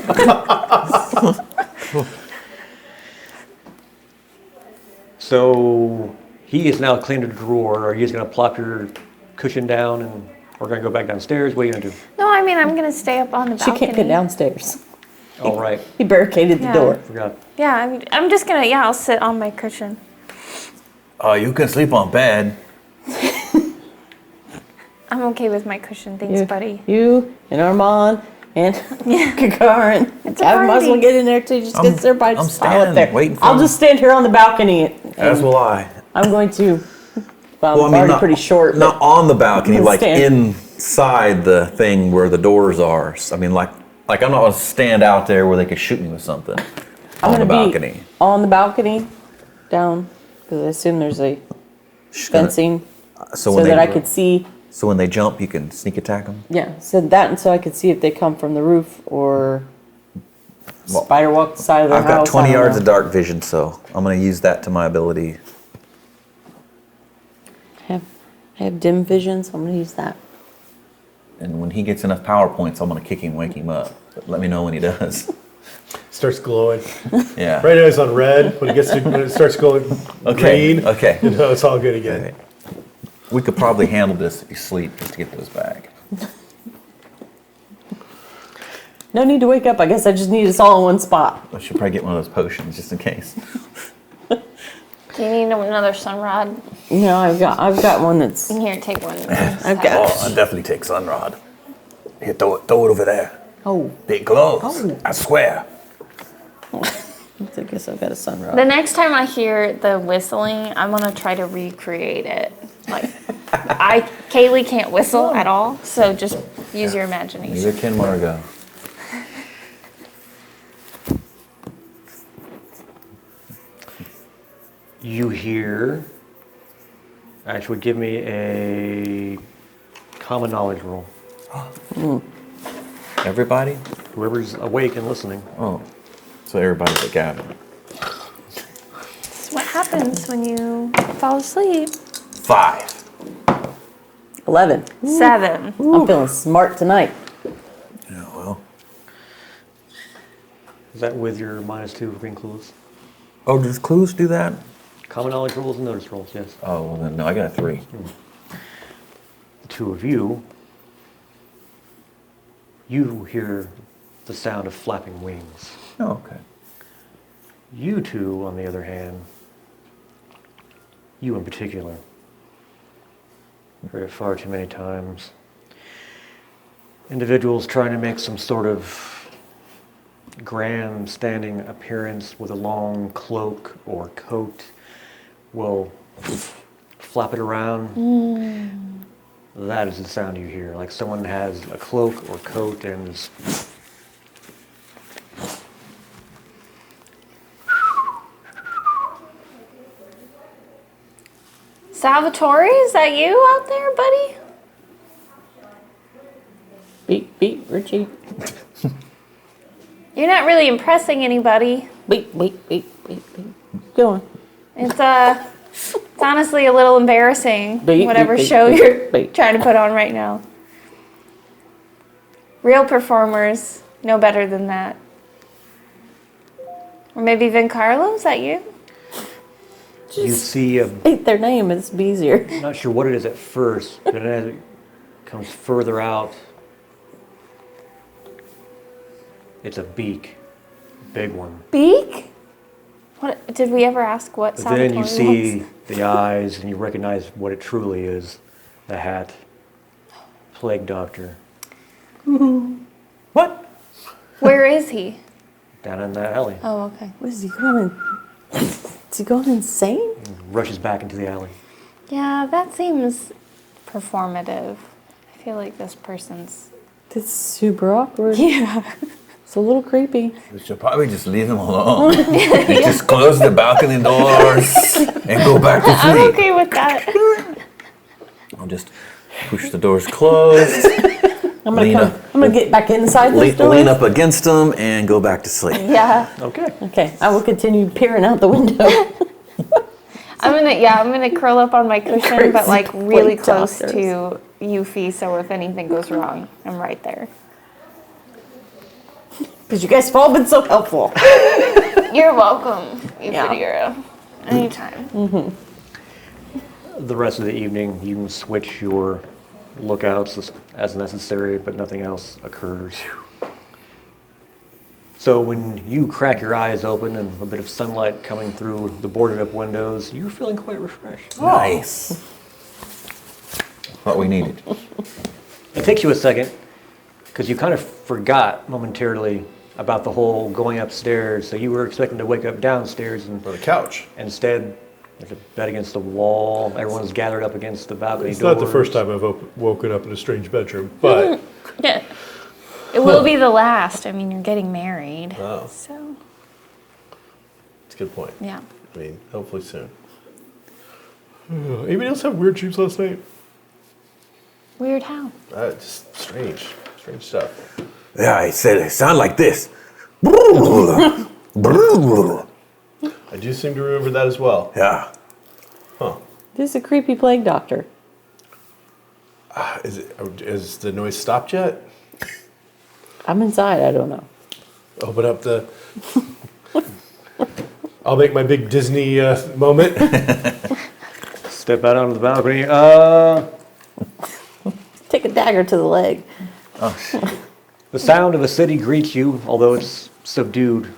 So he is now cleaned a drawer. Are you just going to plop your cushion down and we're going to go back downstairs? What are you going to do? No, I mean, I'm going to stay up on the She balcony. can't get downstairs. All right. He barricaded the Yeah. door. Forgot. Yeah, I'm just going to, I'll sit on my cushion. You can sleep on bed. I'm okay with my cushion. Thanks, buddy. You and Armand and Gagarin. It's a I might as well party. get in there too. Just I'm- get everybody I'm just pile up standing, there. waiting for I'll them. just stand here on the balcony. As will I. I'm going to. Well, I'm already pretty short. Not on the balcony, I'll like stand. inside the thing where the doors are. I mean, like I'm not gonna stand out there where they could shoot me with something. I'm On the gonna be balcony. on the balcony, down, because I assume there's a Just gonna- fencing So so when that they I could see. So when they jump, you can sneak attack them. Yeah, so that and so I could see if they come from the roof or Well, spider walk the side of their I've house. got 20 I don't yards know. of dark vision, so I'm gonna use that to my ability. I have dim vision, so I'm gonna use that. And when he gets enough power points, I'm gonna kick him, wake him up. But let me know when he does. Starts glowing. Yeah. Right now it's on red. When it starts going Okay. green, Okay. you know it's all good again. Okay. We could probably handle this if you sleep just to get those back. No need to wake up. I guess I just need us all in one spot. I should probably get one of those potions just in case. Do you need another sunrod? No, I've got one that's. Here, take one. I've got. Oh, I'll definitely take Sunrod. Here, throw it over there. Oh, It glows. Oh. I swear. I guess I've got a sunrod. The next time I hear the whistling, I'm gonna try to recreate it. Like, Kaylee can't whistle at all, so just use your imagination. Neither can Margot. You hear. Actually, give me a common knowledge roll. Everybody? Whoever's awake and listening. Oh. So everybody's at Gavin. That's what happens when you fall asleep. 5. 11. 7. I'm feeling smart tonight. Yeah, well. Is that with your -2 for being clueless? Oh, does clues do that? Common knowledge rolls and notice rolls, yes. Oh, well then, no, I got a 3. The two of you hear the sound of flapping wings. Oh, okay. You two, on the other hand, you in particular, heard it far too many times. Individuals trying to make some sort of grandstanding appearance with a long cloak or coat will flap it around. That is the sound you hear, like someone has a cloak or coat and is Salvatore, is that you out there, buddy? Beep, beep, Richie. You're not really impressing anybody. Wait. Go on. It's honestly a little embarrassing, Wait, whatever wait, show wait, you're wait. trying to put on right now. Real performers know better than that. Or maybe Vincarlo, is that you? You see a Wait, their name. It's be easier. I'm not sure what it is at first, but as it comes further out, it's a beak. Big one. Beak? What did we ever ask what But then you see was? the eyes and you recognize what it truly is. The hat. Plague Doctor. What? Where is he? Down in that alley. Oh, okay. What is he going? Is he going insane? Rushes back into the alley. Yeah, that seems performative. I feel like this person's. That's super awkward. Yeah. It's a little creepy. We should probably just leave him alone. And just close the balcony doors and go back to I'm sleep. okay with that. I'll just push the doors closed, I'm Lean up. gonna get back inside those doors. lean up against them, and go back to sleep. Yeah. Okay. Okay, I will continue peering out the window. I'm gonna curl up on my cushion, but like really Plague close doctors. to Yuffie, so if anything goes wrong, I'm right there. Because you guys have all been so helpful. You're welcome, Yeah. Yufidira. Anytime. The rest of the evening, you can switch your lookouts as necessary, but nothing else occurs. So when you crack your eyes open and a bit of sunlight coming through the boarded up windows, you're feeling quite refreshed. Nice. What we needed. It takes you a second because you kind of forgot momentarily about the whole going upstairs. So you were expecting to wake up downstairs and On the couch. instead there's a bed against the wall. Everyone's gathered up against the balcony It's doors. not the first time I've woken up in a strange bedroom, but Yeah. It will be the last. I mean, you're getting married. Oh. So, it's a good point. yeah. I mean, hopefully soon. Anybody else have weird dreams last night? Weird how? Just strange stuff. Yeah, I said it sounded like this. I do seem to remember that as well. Yeah. Huh. This is a creepy plague doctor. Is the noise stopped yet? I'm inside, I don't know. Open up the. I'll make my big Disney moment. Step out onto the balcony. Take a dagger to the leg. The sound of the city greets you, although it's subdued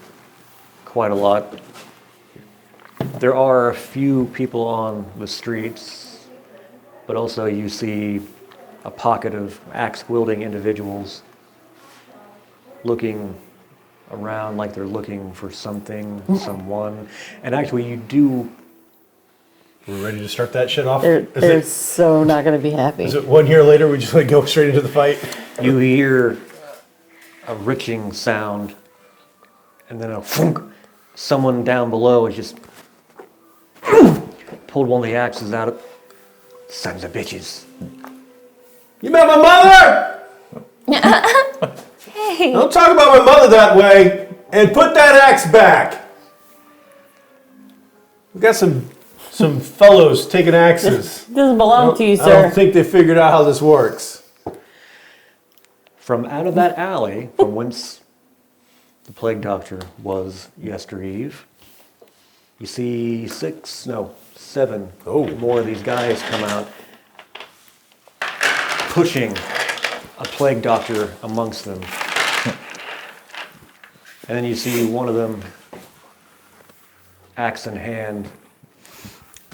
quite a lot. There are a few people on the streets, but also you see a pocket of axe-wielding individuals looking around like they're looking for something, someone. And actually, you do. We're ready to start that shit off. They're so not going to be happy. Is it 1 year later we just like go straight into the fight? You hear a riching sound, and then a funk. Someone down below has just pulled one of the axes out. Sons of bitches. You met my mother? Hey. Don't talk about my mother that way. And put that axe back. We got some fellows taking axes. Doesn't belong to you, I sir. don't think they figured out how this works. From out of that alley, from whence the plague doctor was yestereve, you see 7 more of these guys come out, pushing a plague doctor amongst them. And then you see one of them, axe in hand.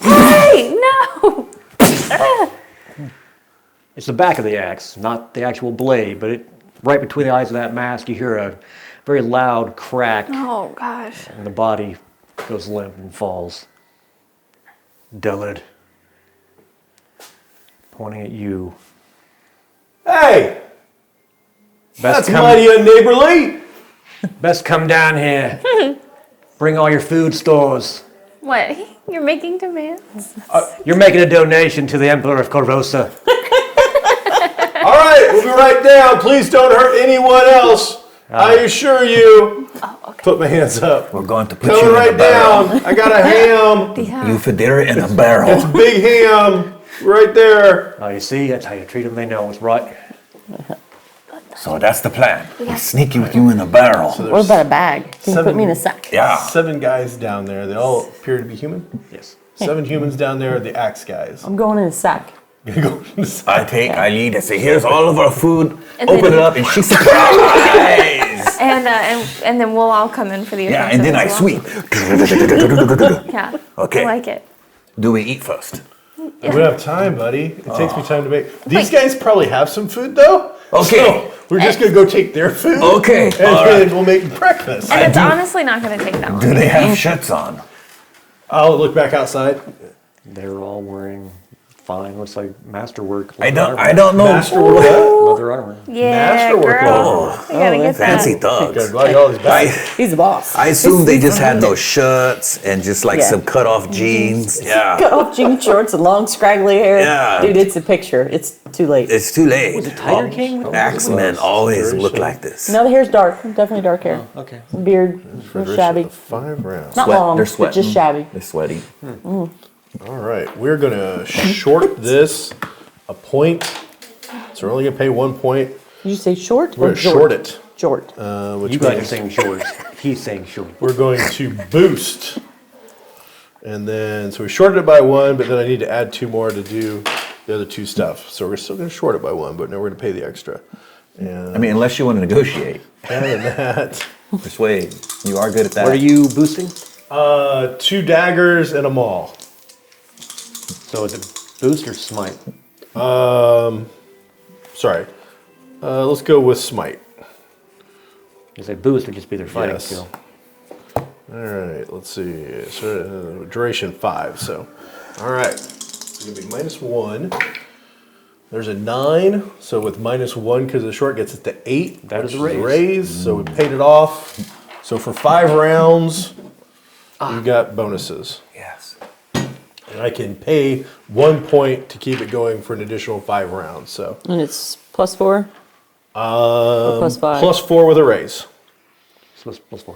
Hey, no! It's the back of the axe, not the actual blade, but right between the eyes of that mask, you hear a very loud crack, Oh, gosh. and the body goes limp and falls. Dullard, pointing at you. Hey! Best That's mighty unneighborly! Best come down here. Bring all your food stores. What? You're making demands? You're making a donation to the Emperor of Korvosa. All right, we'll be right down. Please don't hurt anyone else. I assure you. Oh, okay. Put my hands up. We're going to put Coming you in right a barrel. down. I got a ham. Yeah. You federa in a barrel. It's big ham right there. Oh, you see, that's how you treat them. They know it's right. So that's the plan. We sneak you in a barrel. What about a bag? Can you put me in a sack? Yeah. 7 guys down there. They all appear to be human. Yes. 7 humans down there are the axe guys. I'm going in a sack. Gonna go inside. I lead and say, here's all of our food. And Open then- it up and she's surprised. And then we'll all come in for the Yeah, offensive and then I as well. sweep. Yeah. Okay. I like it. Do we eat first? We don't have time, buddy. It takes me time to make. These guys probably have some food though. Okay. So we're just gonna go take their food. Okay, And all then right. we'll make breakfast. And it's honestly not going to take that long. Do they have shirts on? I'll look back outside. They're all wearing fine. Looks like masterwork. I don't know. Masterwork. Leather armor. Yeah, Masterwork. girl. You gotta get Fancy that. thugs. Good. Like all these bags. He's the boss. I assume they just had no shirts and just like Yeah. some cut off jeans. Yeah. Cut off jean shorts and long scraggly hair. Yeah. Dude, it's a picture. It's too late. It's too late. Tiger King? Axemen always look like this. No, the hair's dark. Definitely dark hair. Okay. Beard. Shabby. 5 rounds. Not Sweat- long, they're but sweating. just shabby. They're sweaty. All right, we're gonna short this a point. So we're only gonna pay 1 point. Did you say short We're or gonna short it. Short. Which You guys are means saying shorts. He's saying short. we're going to boost. And then, so we shorted it by 1, but then I need to add 2 more to do the other 2 stuff. So we're still gonna short it by 1, but now we're gonna pay the extra. And I mean, unless you want to negotiate, adding that, persuade. You are good at that. What are you boosting? 2 daggers and a maul. So is it boost or smite? Sorry. Let's go with smite. Is it boost or just be their fighting Yes. skill? All right, let's see. So, duration 5. So, all right. It's gonna be -1. There's a 9. So with -1, because the short gets it to 8. That is a which raise. So we paid it off. So for 5 rounds, you got bonuses. Yes. And I can pay 1 point to keep it going for an additional 5 rounds. So And it's +4? Or +5? +4 with a raise. So it's +4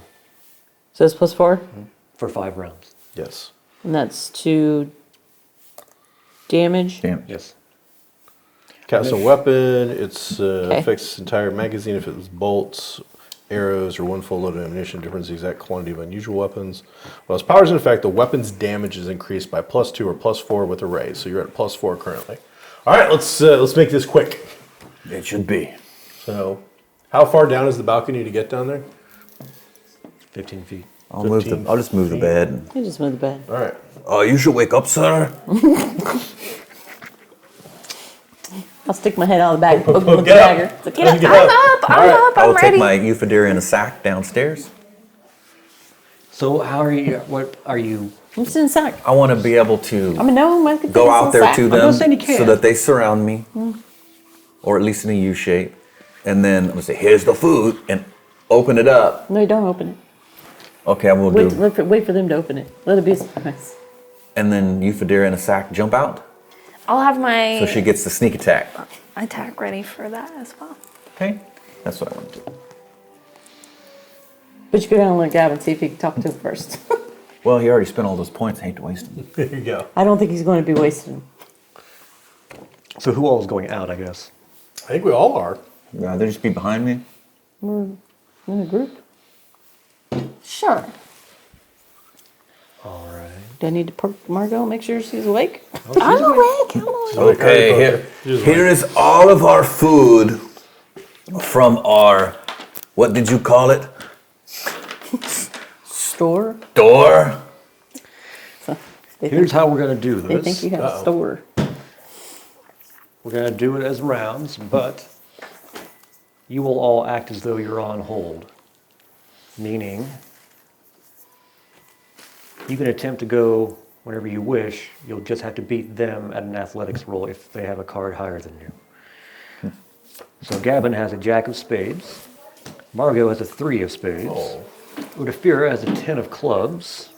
So it's +4? for 5 rounds. Yes. And that's 2 damage? Damn. Yes. Cast a weapon. It's Okay. affects entire magazine if it was bolts, arrows, or 1 full load of ammunition. Difference the exact quantity of unusual weapons. While its powers in effect, the weapon's damage is increased by +2 or +4 with a raise. So you're at +4 currently. All right, let's make this quick. It should be. So, how far down is the balcony to get down there? 15 feet. I'll just move the bed. You just move the bed. All right. Oh, you should wake up, sir. I'll stick my head out of the bag, poke him with the Get up. dagger. So get up. Get I'm up. up. I'm All right. up. I I'm will ready. take my Euphodeer in a sack downstairs. So how are you? What are you? I'm just in a sack. I want to be able to I'm a gnome. I can go fit out in there sack. to not them saying you can't. so that they surround me, or at least in a U shape. And then I'm going to say, here's the food, and open it up. No, don't open it. Okay, I will Wait, do. wait for them to open it. Let it be a surprise. And then Euphodeer in a sack jump out. I'll have my So she gets the sneak attack. attack ready for that as well. Okay, that's what I want to do. But you go down and let Gavin see if he can talk to him first. Well, he already spent all those points. I hate to waste them. There you go. I don't think he's going to be wasting them. So who all is going out? I guess. I think we all are. Yeah, they just be behind me. We're in a group. Sure. All right. Do I need to perk Margot, make sure she's awake? I'm awake. I'm awake. Okay, here is all of our food from our, what did you call it? Store? Door? They Here's think, how we're gonna do they this. think you have a store. We're gonna do it as rounds, but you will all act as though you're on hold. Meaning, you can attempt to go whenever you wish. You'll just have to beat them at an athletics roll if they have a card higher than you. So Gavin has a jack of spades. Margot has a 3 of spades. Oh. Udafira has a 10 of clubs.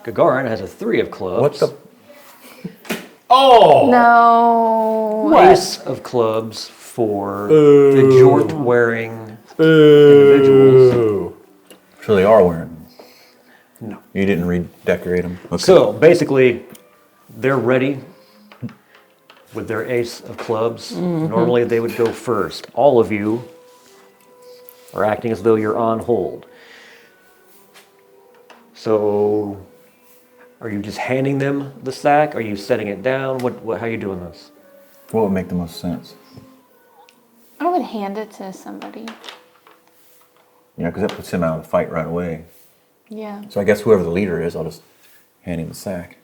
Gagarin has a 3 of clubs. What the? Oh! No. What? Ace of clubs for the jort wearing individuals. Ooh. So they are wearing them. No. You didn't redecorate them. Okay. So basically, they're ready with their ace of clubs. Normally they would go first. All of you are acting as though you're on hold. So, are you just handing them the sack? Are you setting it down? How are you doing this? What would make the most sense? I would hand it to somebody. Yeah, because that puts him out of the fight right away. Yeah. So I guess whoever the leader is, I'll just hand him the sack.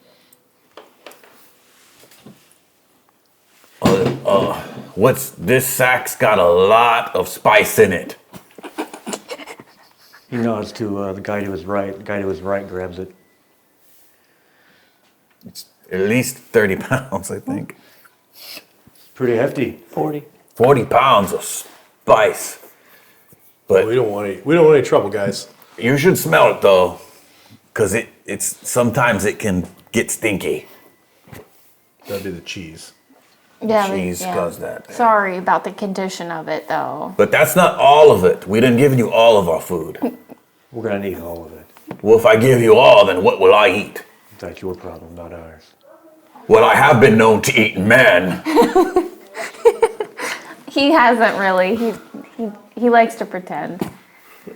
What's this sack's got a lot of spice in it. He nods to the guy to his right. The guy to his right grabs it. It's at least 30 pounds, I think. Pretty hefty. 40. 40 pounds of spice. But We don't want any trouble, guys. you should smell it though, because it's sometimes it can get stinky. That'd be the cheese. Yeah. Cheese does that. Sorry about the condition of it, though. But that's not all of it. We didn't give you all of our food. We're gonna need all of it. Well, if I give you all, then what will I eat? That's your problem, not ours. Well, I have been known to eat men. He hasn't really. He likes to pretend.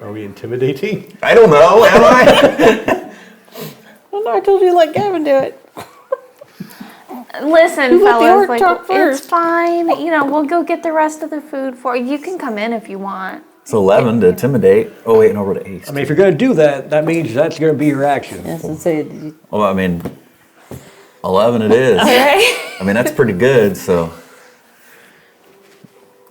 Are we intimidating? I don't know, am I? Well, no, I told you to let Gavin do it. Listen, Who let the fellas, orc talk it's first? fine. You know, we'll go get the rest of the food for you. You can come in if you want. It's 11 to intimidate. Oh, wait, no, we're to 8. I mean, if you're gonna do that, that means that's gonna be your action. Yes, and say, did you- Well, I mean, 11 it is. Right? I mean, that's pretty good, so.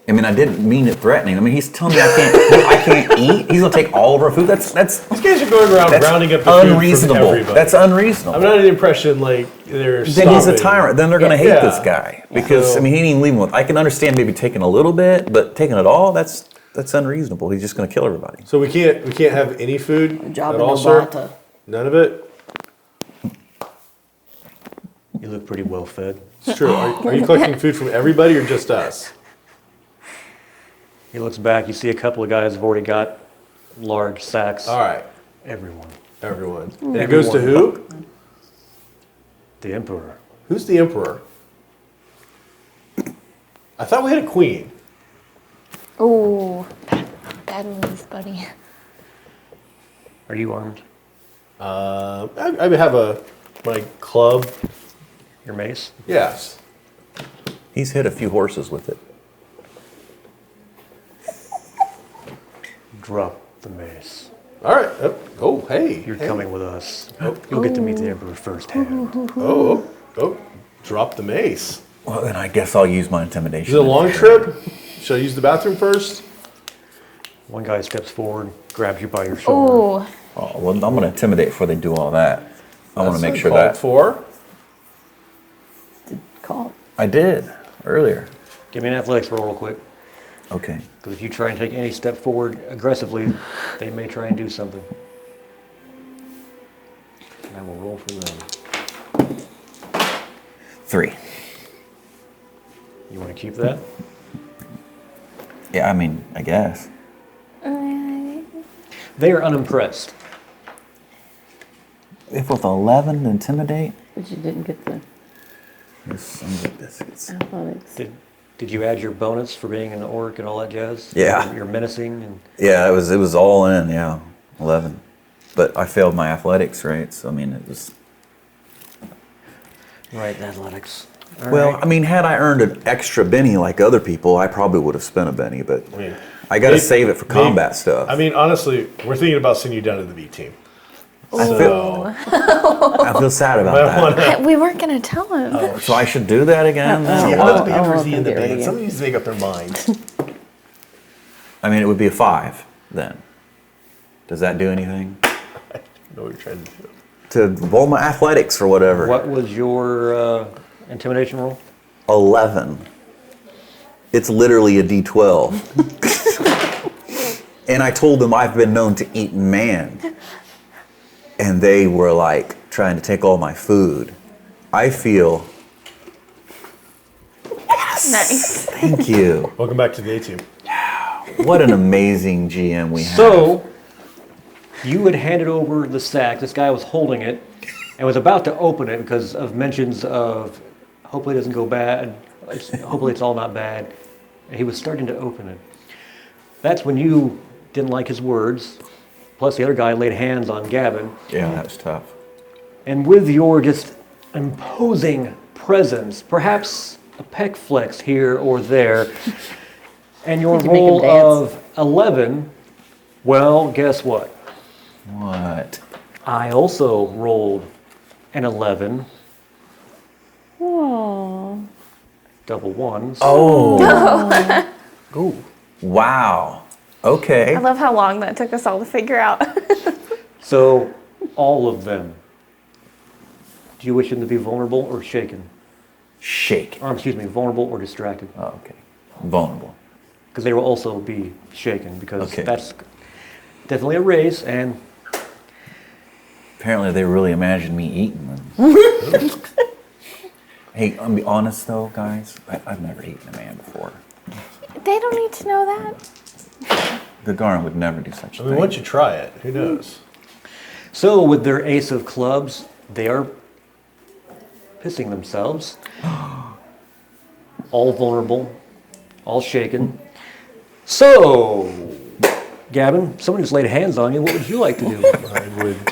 I mean, I didn't mean it threatening. I mean, he's telling me I can't eat. He's gonna take all of our food. That's These guys are going around that's rounding up the food from unreasonable. everybody. That's unreasonable. I'm not under the impression like they're Then he's a stopping. tyrant. Then they're gonna hate Yeah. this guy because So- I mean, he didn't even leave him with. I can understand maybe taking a little bit, but taking it all, that's unreasonable. He's just gonna kill everybody. So we can't have any food job at in all, sir? Novata. None of it. You look pretty well fed. It's true. Are you collecting food from everybody or just us? He looks back. You see a couple of guys have already got large sacks. All right, Everyone. everyone. And it goes to who? The Emperor. Who's the emperor? I thought we had a queen. Ooh, bad news, buddy. Are you armed? I have my club. Your mace? Yes. He's hit a few horses with it. Drop the mace. All right. Oh, hey. You're hey. coming with us. You'll get to meet the Emperor firsthand. Oh. Drop the mace. Well, then I guess I'll use my intimidation. Is it a long trip? Should I use the bathroom first? One guy steps forward, grabs you by your shoulder. Ooh, Oh, well, I'm gonna intimidate before they do all that. I want to make sure uncalled that for. call. I did earlier. Give me an athletics roll real quick. Okay. Because if you try and take any step forward aggressively, they may try and do something. And I will roll for them. 3. You want to keep that? Yeah, I mean, I guess. They are unimpressed. If with 11 to intimidate, But you didn't get the there's sons of biscuits. athletics. Did you add your bonus for being an orc and all that jazz? Yeah. You're menacing and Yeah, it was all in. Yeah, 11. But I failed my athletics, right? So I mean, it was. right athletics. All Well, right. I mean, had I earned an extra Benny like other people, I probably would have spent a Benny. But I mean, I got to maybe- save it for combat stuff. I mean, honestly, we're thinking about sending you down to the B team. I feel sad about that. we weren't gonna tell him. So I should do that again. then, or Yeah, what? let's be I won't in the get rid of band. you. Somebody needs to make up their minds. I mean, it would be a 5 then. Does that do anything? I know what you're trying to do. To roll my athletics or whatever. What was your intimidation roll? 11. It's literally a D12. And I told them I've been known to eat man. And they were like trying to take all my food. I feel. Nice. Thank you. Welcome back to the A team. What an amazing GM we have. So, you had handed over the sack. This guy was holding it and was about to open it because of mentions of hopefully it doesn't go bad. Hopefully it's all not bad. And he was starting to open it. That's when you didn't like his words. Plus the other guy laid hands on Gavin. Yeah, that was tough. And with your just imposing presence, perhaps a pec flex here or there, and your Need to make him roll dance. of 11, well, guess what? What? I also rolled an 11, Oh. double ones. Oh. Ooh. Wow. Okay. I love how long that took us all to figure out. So, all of them. Do you wish them to be vulnerable or shaken? Shake. Or, excuse me, vulnerable or distracted? Oh, okay. Vulnerable. Because they will also be shaken, because Okay. that's definitely a race, and Apparently they really imagined me eating them. Hey, I'll be honest though, guys. I've never eaten a man before. They don't need to know that. Gagarin would never do such a I mean, thing. once you try it, who knows? so with their ace of clubs, they are pissing themselves. All vulnerable, all shaken. So, Gavin, someone just laid hands on you. What would you like to do? I would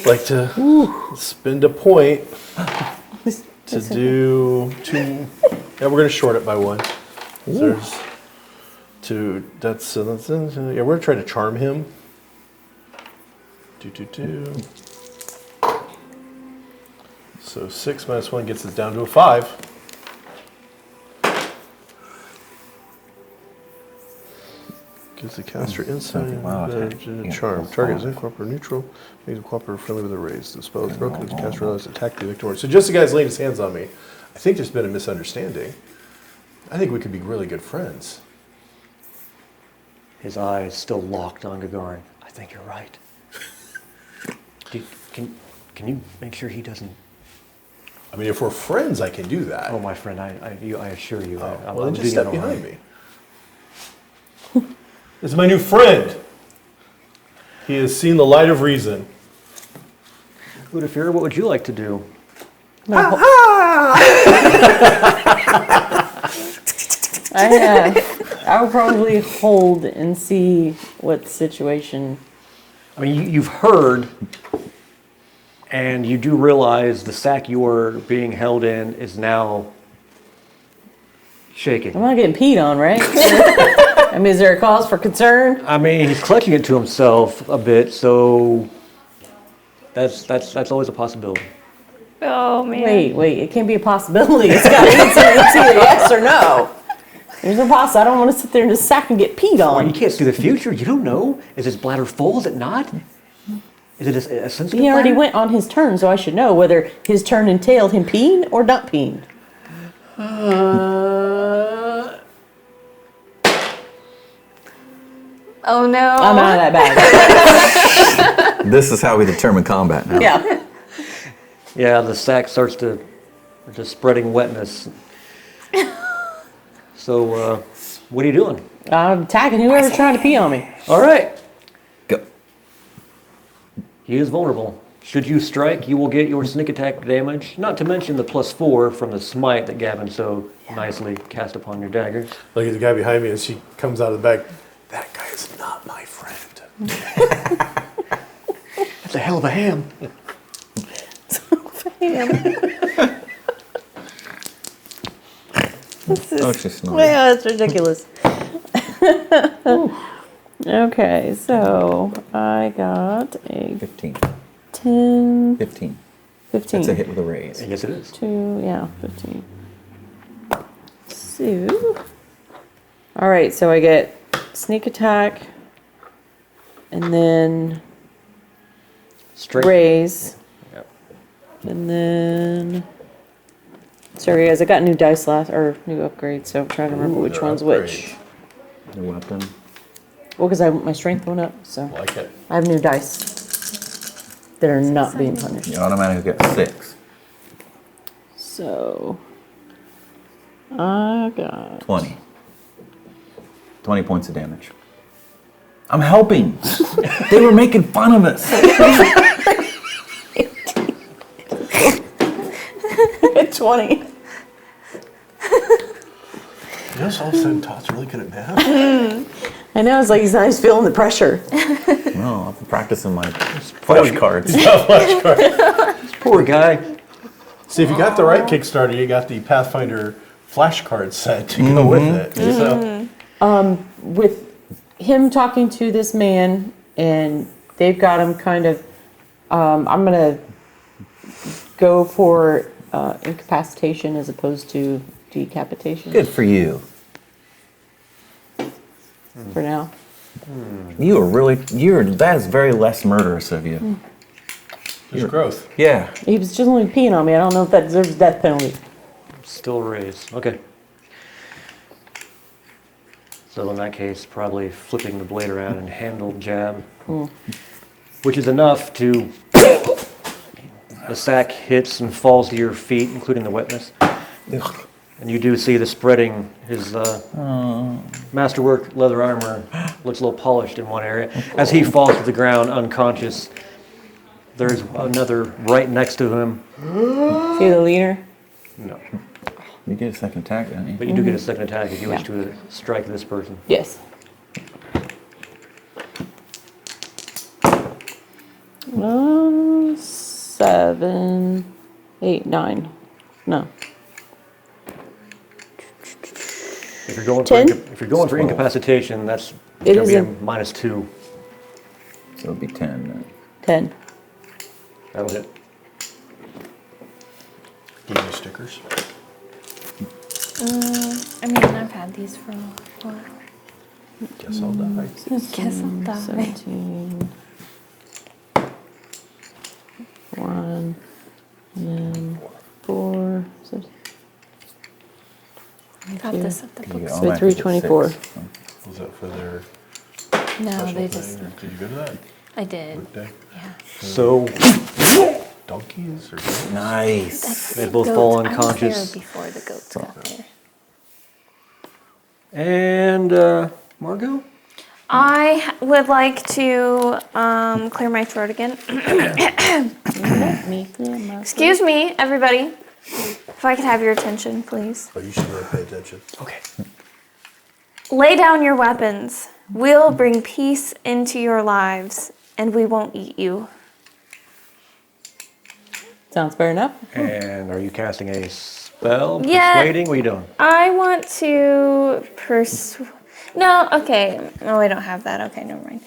like to spend a point to do two. Yeah, we're going to short it by one. So there's two. That's yeah. We're going to try to charm him. Do. So 6 minus 1 gets us down to a 5. Gives the caster insight and Wow, advantage and a yeah, charm. that's Target is fine. uncooperative neutral. Makes him cooperative friendly with a raise. The spell is broken if the caster realizes attack the victim. So just the guy's laying his hands on me. I think there's been a misunderstanding. I think we could be really good friends. His eyes still locked on Gagarin. I think you're right. Can you make sure he doesn't? I mean, if we're friends, I can do that. Oh, my friend, I assure you. I'm Well, then doing just it step all behind right. me. This is my new friend. He has seen the light of reason. Ludafira, what would you like to do? I will probably hold and see what the situation. I mean, you've heard, and you do realize the sack you are being held in is now shaking. I'm not getting peed on, right? I mean, is there a cause for concern? I mean, he's clutching it to himself a bit, so that's always a possibility. Oh man. Wait, it can't be a possibility. It's got to be it's either yes or no. There's no possibility. I don't want to sit there in the sack and get peed Well, you on. can't see the future. You don't know. Is his bladder full? Is it not? Is it a sensitive He already bladder? went on his turn, so I should know whether his turn entailed him peeing or not peeing. Oh no. I'm out of that bag. This is how we determine combat now. Yeah. Yeah, the sack starts to just spreading wetness. So, what are you doing? I'm attacking whoever's trying to pee on me. All right. Go. He is vulnerable. Should you strike, you will get your sneak attack damage, not to mention the +4 from the smite that Gavin so nicely cast upon your daggers. Look at the guy behind me as she comes out of the back. That guy is not my friend. That's a hell of a ham. Oh, she's snoring. Yeah, that's ridiculous. Okay, so I got a 15. 10, 15. 15. That's a hit with a raise. Yes, it is. 15. So, all right, so I get sneak attack and then Strength. raise. Yep. And then, sorry guys, I got new dice new upgrades, so I'm trying to remember which they're one's which. The weapon. Well, because my strength went up, so Like it. I have new dice that are not being punished. You automatically get 6. So, I got 20. 20 points of damage. I'm helping. They were making fun of us. 20. You know, all of a sudden Todd's really good at math. I know, it's like he's feeling the pressure. No, I've been practicing my flashcards. Poor guy. See, if you got the right Kickstarter, you got the Pathfinder flashcard set to go with it. So. With him talking to this man, and they've got him kind of, I'm going to go for incapacitation as opposed to decapitation Good for you. for now. That is very less murderous of you. There's growth. Yeah. He was just only peeing on me. I don't know if that deserves death penalty. Still raised. Okay. So in that case, probably flipping the blade around and handle jab, which is enough to. The sack hits and falls to your feet, including the wetness. And you do see the spreading. His masterwork leather armor looks a little polished in one area. As he falls to the ground unconscious, there's another right next to him. See the leader? No. You get a second attack, don't you? But you do get a second attack if you wish to strike this person. Yes. Oh, 7, 8, 9. No. If you're going 10? if you're going for incapacitation, that's It going to is be a a- -2. So it'll be 10 then. 10. That'll hit. Give me stickers. I mean, I've had these for a while. Guess I'll die. Guess I'll die. 17. 1. And then 4. So I got this at the You book. get So automatic 324. 6. Was that for their No, special they thing? just. Or did you go to that I did. workday? Yeah. So Donkeys or Nice. they both Goats. fall I was unconscious. there before the goats got there. And Margot? I would like to clear my throat again. Let me clear my Excuse me, everybody. If I could have your attention, please. Oh, you should really pay attention. Okay. Lay down your weapons. We'll bring peace into your lives, and we won't eat you. Sounds fair enough. And are you casting a spell? Yeah. Persuading? What are you doing? I want to No, okay. No, I don't have that. Okay, never mind.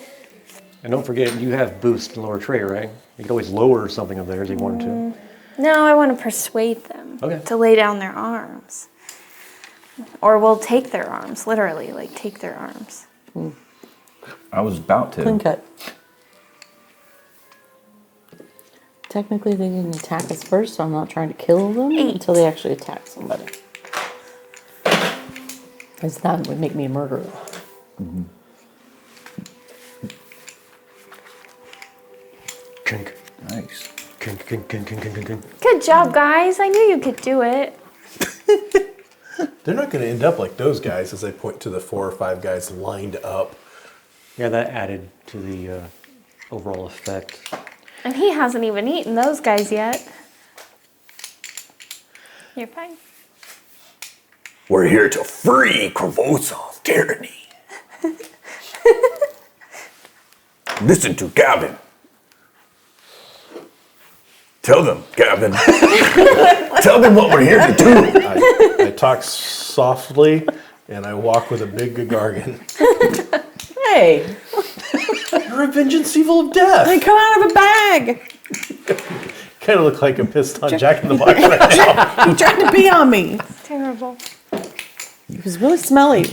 And don't forget, you have boost in lower tray, right? You could always lower something of theirs if you wanted to. No, I want to persuade them Okay. to lay down their arms. Or we'll take their arms, literally, like take their arms. I was about to. Clean cut. Technically, they didn't attack us first, so I'm not trying to kill them 8. until they actually attack somebody. Because that would make me a murderer. Kink. Nice. Kink, kink, kink, kink, kink, kink. Good job, guys. I knew you could do it. They're not going to end up like those guys as they point to the 4 or 5 guys lined up. Yeah, that added to the overall effect. And he hasn't even eaten those guys yet. You're fine. We're here to free Korvosa of tyranny. Listen to Gavin. Tell them, Gavin. Tell them what we're here to do. I talk softly and I walk with a big gargan. Hey, You're a vengeance evil of death. they come out of a bag. Kind of look like a pissed on Jack in the Box right now. He tried to pee on me. Terrible. He was really smelly.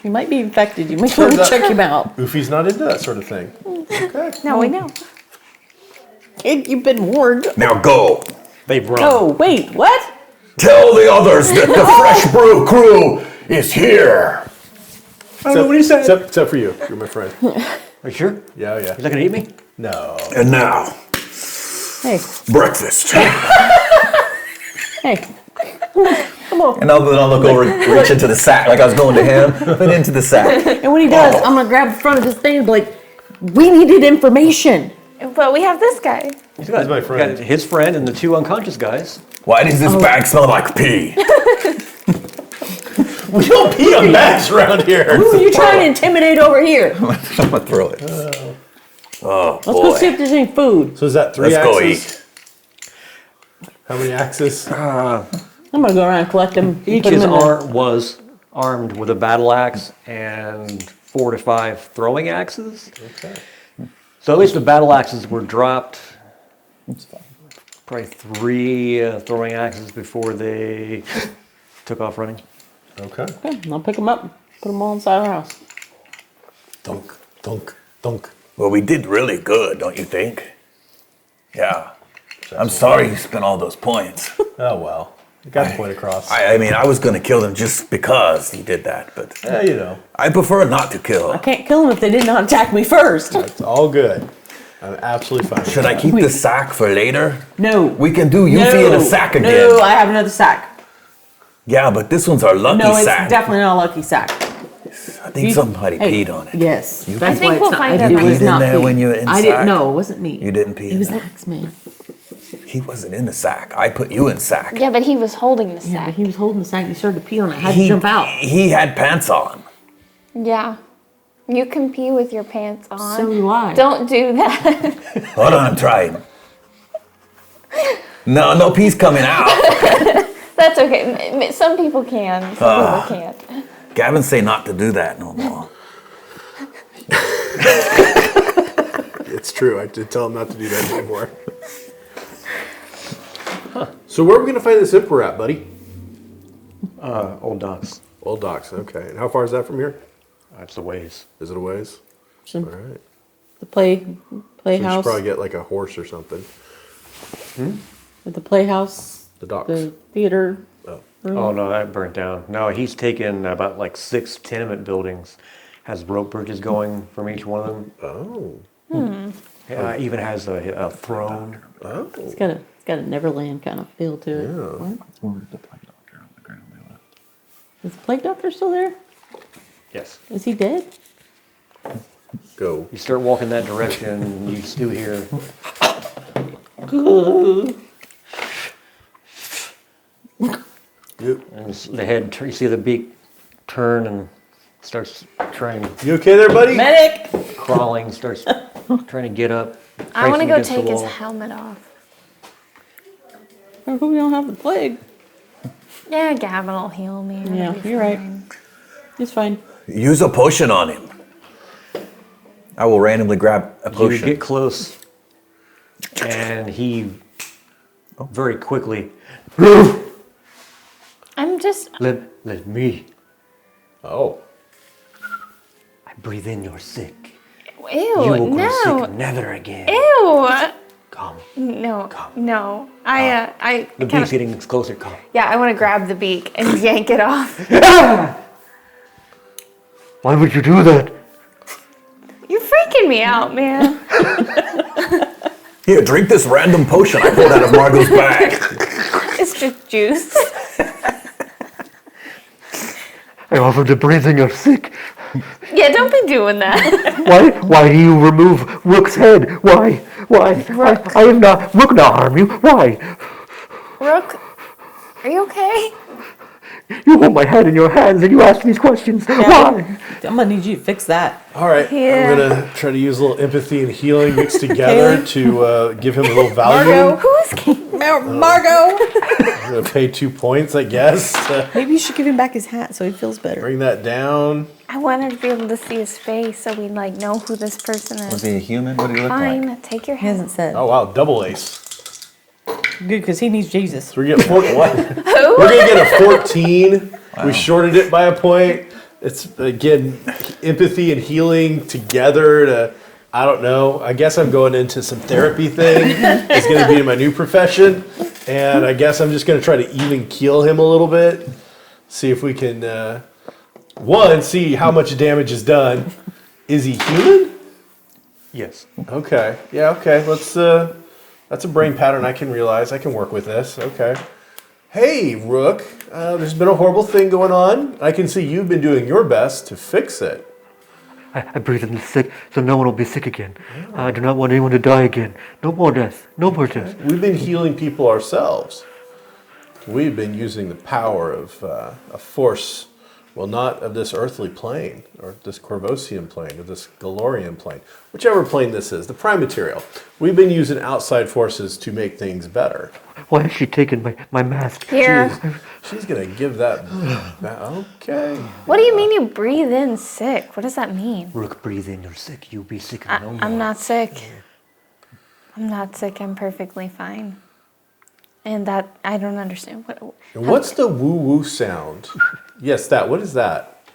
He might be infected. You might want to check him out. Goofy's not into that sort of thing. Okay. Now we know. Kid, you've been warned. Now go. They've run. Oh, wait, what? Tell the others that the Fresh Brew crew is here. I don't know what he said. Except for you. You're my friend. Are you sure? Yeah, yeah. He's not gonna eat me? No. And now, Hey, breakfast. hey. Come on. And then I'll look over, reach into the sack like I was going to him, but into the sack. And when he does, I'm gonna grab the front of his thing and be like, "We needed information." But we have this guy. He's got, my friend. got his friend and the 2 unconscious guys. Why does this bag smell like pee? We don't pee on bags around here. Who are you trying to intimidate over here? I'm gonna throw it. Oh Let's go see if there's any food. So is that 3 Let's go axes? How many axes? I'm gonna go around and collect them. Each put 'em in the- was armed with a battle axe and 4 to 5 throwing axes. Okay. So at least the battle axes were dropped. Probably 3 throwing axes before they took off running. Okay. Okay, I'll pick them up, put them all inside our house. Dunk, dunk, dunk. Well, we did really good, don't you think? Yeah. I'm sorry you spent all those points. Oh, well. You got the point across. I mean, I was going to kill them just because he did that, but Yeah, you know. I prefer not to kill. I can't kill them if they did not attack me first. It's all good. I'm absolutely fine. Should I keep the sack for later? No. We can do Yuffie in a sack again. No, I have another sack. Yeah, but this one's our lucky No, it's sack. definitely not a lucky sack. I think somebody peed on it. Yes. You That's I think why it's we'll not- find it out. was Peed in not there me. when you were I didn't. inside? No, it wasn't me. You didn't pee It in was there. Axeman. He wasn't in the sack. I put you in sack. Yeah, but he was holding the Yeah, but sack. he was holding the sack. He started to pee on it. I had to jump out. He had pants on. Yeah. You can pee with your pants on. So do I. Don't do that. Hold on, I'm trying. No pee's coming out. That's okay. Some people can. Some people can't. Gavin say not to do that no more. It's true. I did tell him not to do that anymore. So where are we going to find this Emperor at, buddy? Old docks. Old Docks. Okay. And how far is that from here? That's the ways. Is it a ways? So All right. the We should playhouse. probably get like a horse or something. At the playhouse. The docks. The theater. Oh. Oh no, that burnt down. No, he's taken about like 6 tenement buildings. Has rope bridges going from each one of them. Oh. Even has a throne. Oh. It's got a Neverland kind of feel to it. What? Is the plague doctor still there? Yes. Is he dead? Go. You start walking that direction, you still hear. You, And the head, you see the beak turn and starts trying, you okay there, buddy? Medic! crawling, starts trying to get up. I want to bracing go against the take his wall. helmet off. I hope we don't have the plague. Yeah, Gavin will heal me. It'll Yeah, be you're right. fine. It's fine. Use a potion on him. I will randomly grab a You potion. get close, and he very quickly I'm just. let me. Oh. I breathe in your sick. Ew, You will grow no. sick never again. Ew. Come. No. No. I The kinda, beak's getting closer. Come. yeah, I want to grab the beak and yank it off. Why would you do that? You're freaking me out, man. Here, drink this random potion I pulled out of Margot's bag. It's just juice. I offered to breathe in your sick. Yeah, don't be doing that. Why do you remove Rook's head? Why? Rook. I have not. Rook not harm you. Why? Rook, are you okay? You hold my head in your hands and you ask these questions. Why? I'm gonna need you to fix that. All right. Yeah. I'm going to try to use a little empathy and healing mixed together to give him a little value. Margot. Who is King? Margot! I'm going to pay 2 points, I guess, to Maybe you should give him back his hat so he feels better. bring that down. I wanted to be able to see his face so we like know who this person is. Was he a human? What did he look Fine, like? take your He hand. hasn't said. Oh, wow. Double ace. Good, because he needs Jesus. So we get what? We're going to get a 14. We shorted it by a point. It's, again, empathy and healing together to, I don't know. I guess I'm going into some therapy thing. It's going to be my new profession. And I guess I'm just going to try to even keel him a little bit. See if we can, see how much damage is done. Is he human? Yes. Okay. Yeah, okay. Let's, that's a brain pattern I can realize. I can work with this. Okay. Hey, Rook. There's been a horrible thing going on. I can see you've been doing your best to fix it. I breathe in the sick, so no one will be sick again. I do not want anyone to die again. No more death. No more death. We've been healing people ourselves. We've been using the power of a force, well, not of this earthly plane, or this Korvosian plane, or this Galorian plane, whichever plane this is, the prime material. We've been using outside forces to make things better. Why has she taken my mask? Here. She's going to give that. Okay. What do you mean you breathe in sick? What does that mean? Rook, breathe in. You're sick. You'll be sick no more. I'm not sick. I'm not sick. I'm perfectly fine. And that, I don't understand. And what's the woo-woo sound? Yes, that. What is that?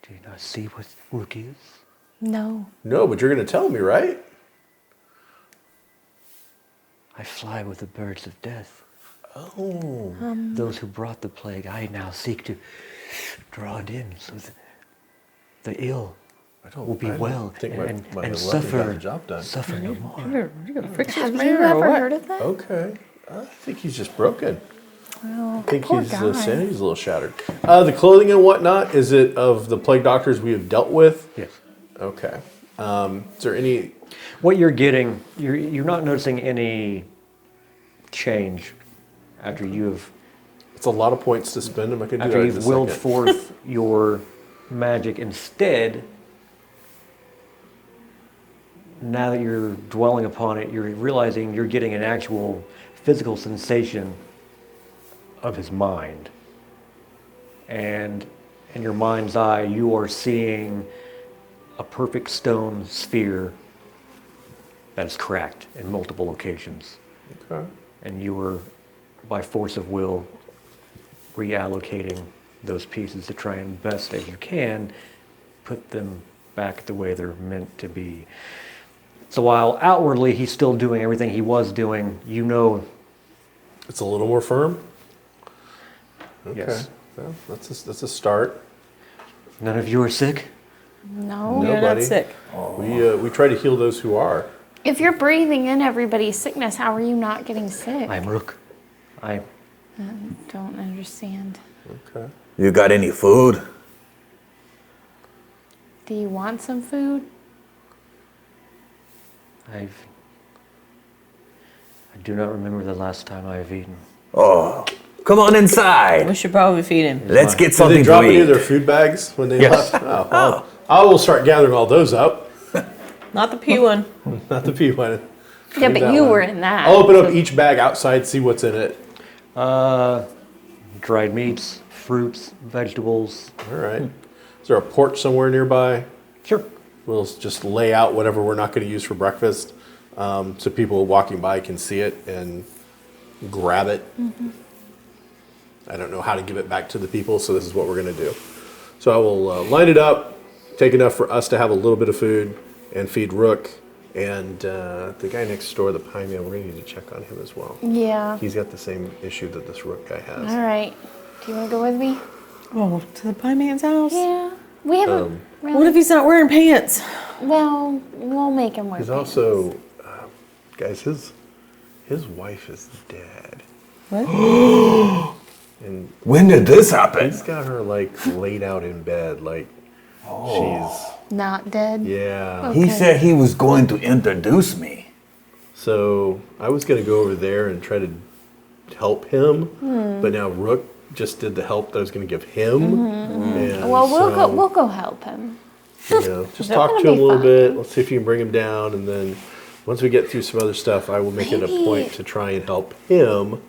Do you not see what Rook is? No. No, but you're going to tell me, right? I fly with the birds of death. Oh. Those who brought the plague, I now seek to draw it in so that the ill will be well think my and got suffer, the job done. suffer no more. You're gonna fix this Have man you or ever what? heard of that? Okay. I think he's just broken. Oh, I think poor his guy. sanity's a little shattered. The clothing and whatnot, is it of the plague doctors we have dealt with? Yes. Okay. Is there any... What you're getting, you're not noticing any change after you've It's a lot of points to spend. I'm not going to do that in a you've willed second. forth your magic. Instead, now that you're dwelling upon it, you're realizing you're getting an actual physical sensation of his mind. And in your mind's eye, you are seeing a perfect stone sphere that is cracked in multiple locations. Okay. And you were, by force of will, reallocating those pieces to try and best as you can put them back the way they're meant to be. So while outwardly he's still doing everything he was doing, you know. It's a little more firm? Okay. Yes. Well, that's a start. None of you are sick? No. You're not Nobody. sick. We try to heal those who are. If you're breathing in everybody's sickness, how are you not getting sick? I'm Rook. I don't understand. Okay. You got any food? Do you want some food? I do not remember the last time I've eaten. Oh, come on inside. We should probably feed him. Let's get Did something they drop to any eat. of their food bags when they Yes. left? Oh, well, I will start gathering all those up. Not the pea one. Not the pea one. Yeah, but that you one. were in that. I'll open up each bag outside, see what's in it. Dried meats, fruits, vegetables. All right. Is there a porch somewhere nearby? Sure. We'll just lay out whatever we're not going to use for breakfast, so people walking by can see it and grab it. Mm-hmm. I don't know how to give it back to the people, so this is what we're going to do. So I will line it up, take enough for us to have a little bit of food, and feed Rook. And the guy next door, the pie man, we're going to need to check on him as well. Yeah. He's got the same issue that this Rook guy has. All right. Do you want to go with me? Oh, to the pie man's house? Yeah. We haven't really. What if he's not wearing pants? Well, we'll make him wear He's pants. also, guys, his wife is dead. What? And When did this happen? he's got her like laid out in bed, like Not dead. yeah. He Okay. said he was going to introduce me. So I was gonna go over there and try to help him, but now Rook just did the help that I was gonna give him. And Well, so, we'll go help him. you know, just They're talk gonna to him a be little fine. bit. Let's see if you can bring him down, and then once we get through some other stuff, I will make it a Maybe- point to try and help him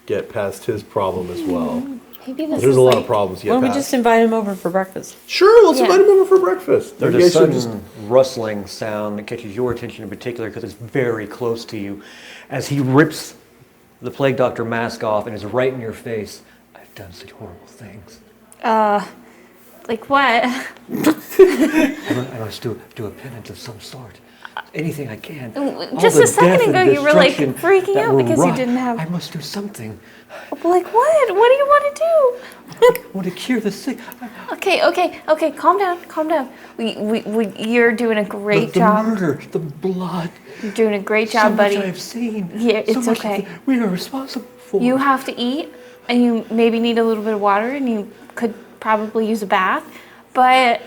get past his problem as well. Maybe this There's is a lot like, of problems to Why get don't we past. just invite him over for breakfast? Sure, let's Yeah. invite him over for breakfast. There's You a guys should sudden just- rustling sound that catches your attention in particular because it's very close to you. As he rips the plague doctor mask off and is right in your face. I've done such horrible things. like what? I must do a penance of some sort. anything I can. Just All a the second death and ago, you were like destruction freaking that out will because you rot. didn't have. I must do something. Like what? What do you want to do? I want to cure the sick. Okay. Calm down. You're doing a great the job. murder, the blood. You're doing a great So job, much buddy. I have seen. Yeah, So it's much okay. that we are responsible for. You have to eat, and you maybe need a little bit of water, and you could probably use a bath, but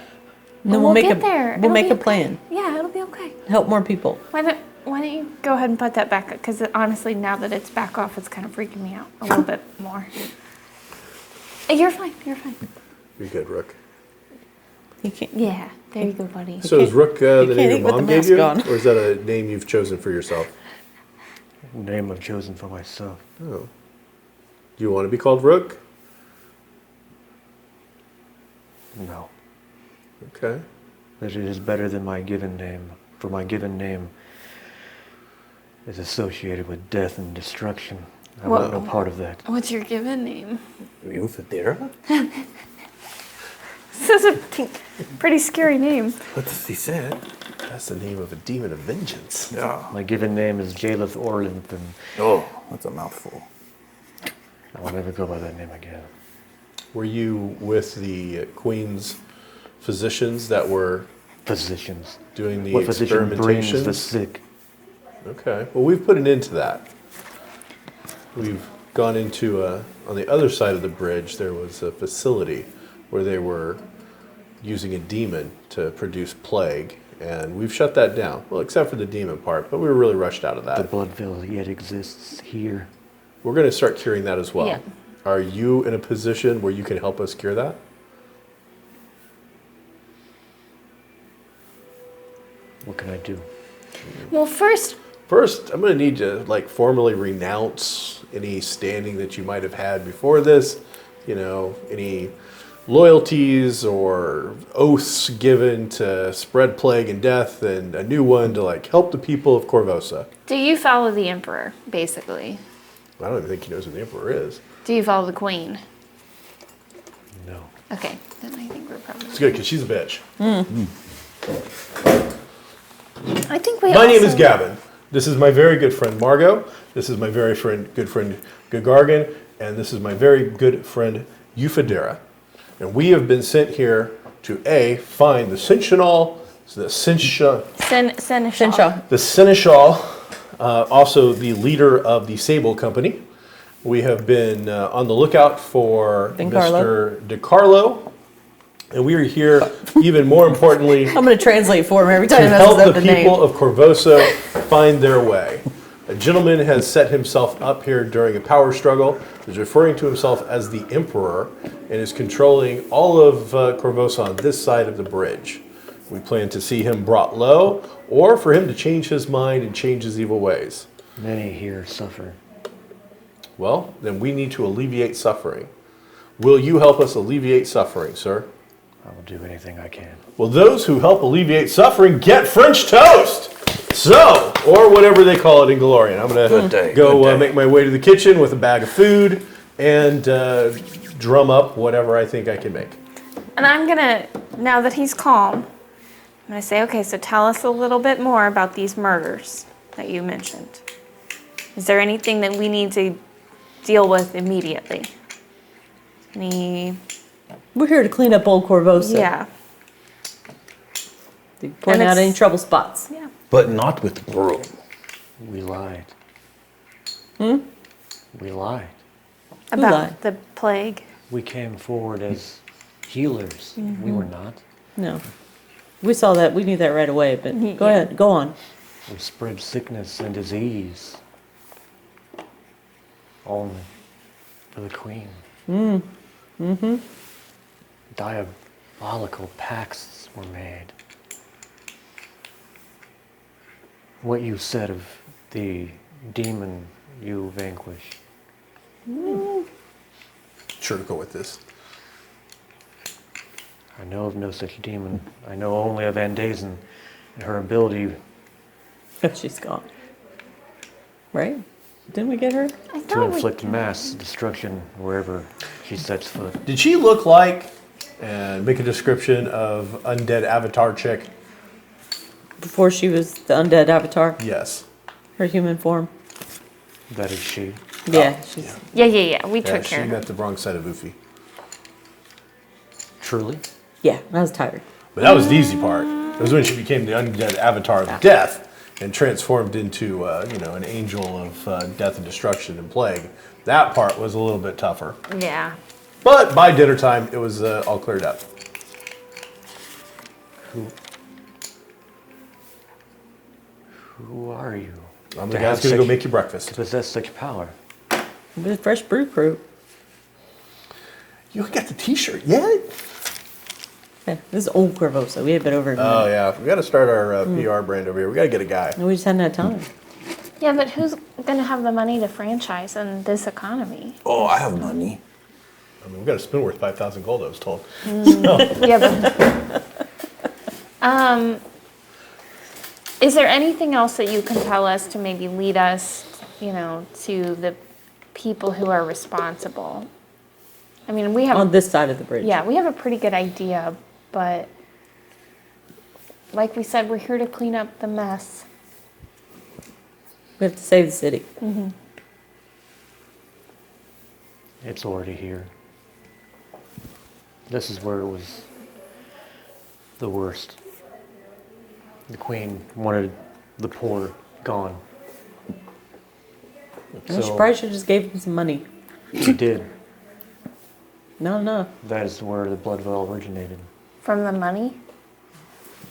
No, we'll make get a there. We'll It'll make be a okay. plan. Yeah, it'll be okay. Help more people. Why don't you go ahead and put that back up? Because honestly, now that it's back off, it's kind of freaking me out a little bit more. You're fine. You're good, Rook. You can't. Yeah, there you go, buddy. So is Rook the can't name eat your with the mom gave mask you? on. Or is that a name you've chosen for yourself? Name I've chosen for myself. Oh. Do you want to be called Rook? No. Okay. But it is better than my given name. For my given name is associated with death and destruction. I want no part of that. What's your given name? Euthydera? This is a pretty scary name. What's he said? That's the name of a demon of vengeance. Yeah. My given name is Jaleth Orlinth, and Oh, that's a mouthful. I will never go by that name again. Were you with the Queen's physicians that were Physicians. doing the What physician brings the experimentations? sick? Okay. Well, we've put an end to that. We've gone into on the other side of the bridge, there was a facility where they were using a demon to produce plague, and we've shut that down. Well, except for the demon part, but we were really rushed out of The that. blood veil yet exists here. We're going to start curing that as well. Yeah. Are you in a position where you can help us cure that? What can I do? Well, first, First, I'm going to need to formally renounce any standing that you might have had before this, any loyalties or oaths given to spread plague and death, and a new one to help the people of Korvosa. do you follow the Emperor, basically? I don't even think he knows who the Emperor is. Do you follow the Queen? No. Okay, then I think we're probably. It's good because she's a bitch. I think we. My name also- is Gavin. This is my very good friend Margot. This is my very good friend Gagargan, and this is my very good friend Euphydera. And we have been sent here to find the Seneschal, Seneschal. the Seneschal, also the leader of the Sable Company. We have been on the lookout for DiCarlo. Mr. DiCarlo, and we are here, even more importantly, I'm going to translate for him every time to he messes help up the the name. people of Korvosa find their way. A gentleman has set himself up here during a power struggle, is referring to himself as the Emperor, and is controlling all of Korvosa on this side of the bridge. We plan to see him brought low, or for him to change his mind and change his evil ways. Many here suffer. Well, then we need to alleviate suffering. Will you help us alleviate suffering, sir? I will do anything I can. Well, those who help alleviate suffering get French toast. So, or whatever they call it in Galorian. I'm going Good to day, go good day. make my way to the kitchen with a bag of food and drum up whatever I think I can make. And I'm gonna, now that he's calm, I'm gonna say, okay, so tell us a little bit more about these murders that you mentioned. Is there anything that we need to deal with immediately? We're here to clean up old Korvosa. Yeah. Point And out it's- any trouble spots. Yeah. But not with the broom. We lied. We lied. About lied? the plague. We came forward as healers. We were not. No. We saw that. We knew that right away, but go Yeah. ahead. Go on. We spread sickness and disease. Only for the Queen. Diabolical pacts were made. What you said of the demon you vanquished. Sure to go with this. I know of no such demon. I know only of Andazen and her ability. Oh, she's gone. Right? Didn't we get her? I to thought we, inflict mass destruction wherever she sets foot. Did she look like, and make a description of undead avatar chick? before she was the undead avatar, Yes. her human form. That is she. Yeah, she's Yeah. We Yeah, took she care of her. met the wrong side of Oofy. Truly? yeah. I was tired. But that was the easy part. It was when she became the undead avatar of death and transformed into, an angel of death and destruction and plague. That part was a little bit tougher. Yeah. But by dinner time, it was all cleared up. Who are you? I'm To the have guy's gonna go such- make you breakfast. To possess such power. The fresh brew crew. You ain't got the T-shirt yet? Yeah, this is old Korvosa. We had been over. Oh yeah, we got to start our PR brand over here. We got to get a guy. We just hadn't had time. Yeah, but who's going to have the money to franchise in this economy? Oh, I have money. I mean, we got a spoon worth 5,000 gold. I was told. Yeah, but is there anything else that you can tell us to maybe lead us, to the people who are responsible? I mean, we have On this side of the bridge. we have a pretty good idea, but like we said, we're here to clean up the mess. We have to save the city. It's already here. This is where it was the worst. The queen wanted the poor gone. Well, she probably should have just gave him some money. She did. Not enough. That is where the blood veil originated. From the money?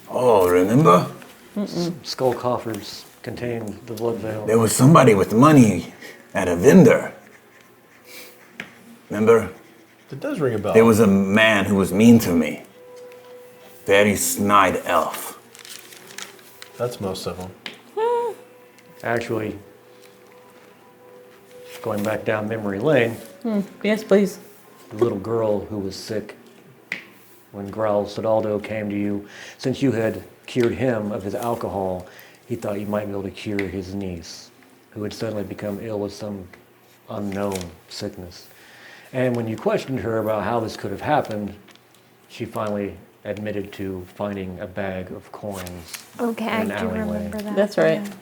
Oh, remember? Skull coffers contained the blood veil. There was somebody with money at a vendor. Remember? It does ring a bell. There was a man who was mean to me. Very snide elf. That's most of them. Actually, going back down memory lane, Yes, please. the little girl who was sick when Growl Sodaldo came to you, since you had cured him of his alcohol, he thought you might be able to cure his niece, who had suddenly become ill with some unknown sickness. And when you questioned her about how this could have happened, she finally admitted to finding a bag of coins. Okay, I in an do alleyway. remember that. That's right. yeah.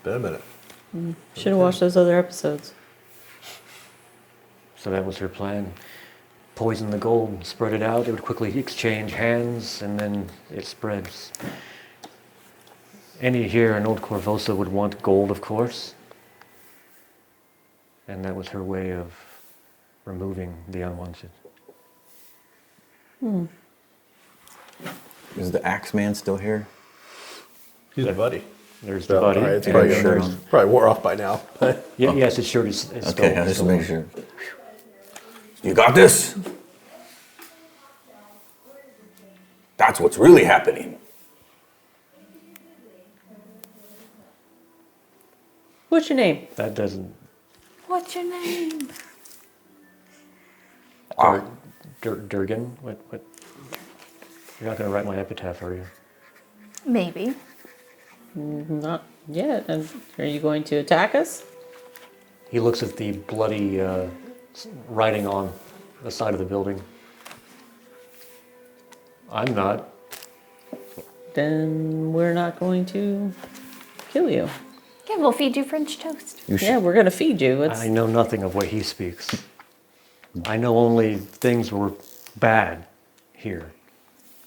Been a minute. Should have watched those other episodes. So that was her plan. Poison the gold, spread it out, it would quickly exchange hands, and then it spreads. Any here in Old Korvosa would want gold, of course. And that was her way of removing the unwanted. Is the Axeman still here? He's a buddy. There's the So, buddy. all right, it's and probably, her shirt shirt. on. probably wore off by now. Yeah, yes, his shirt is still. Okay, I just still make on. sure. You got this? That's what's really happening. What's your name? That doesn't. What's your name? Durgan? What? You're not going to write my epitaph, are you? Maybe. Not yet. And are you going to attack us? He looks at the bloody writing on the side of the building. I'm not. Then we're not going to kill you. Yeah, we'll feed you French toast. You should. Yeah, we're going to feed you. It's, I know nothing of what he speaks. I know only things were bad here.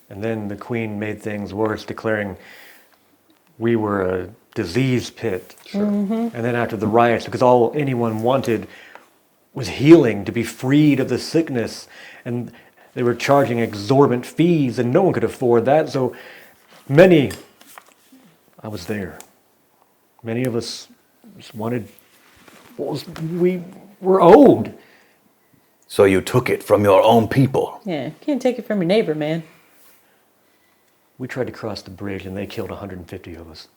And then the queen made things worse, declaring we were a disease pit. And then after the riots, because all anyone wanted was healing, to be freed of the sickness. And they were charging exorbitant fees, and no one could afford that. So many, I was there. Many of us just wanted what we were owed. So you took it from your own people. yeah, can't take it from your neighbor, man. We tried to cross the bridge, and they killed 150 of us.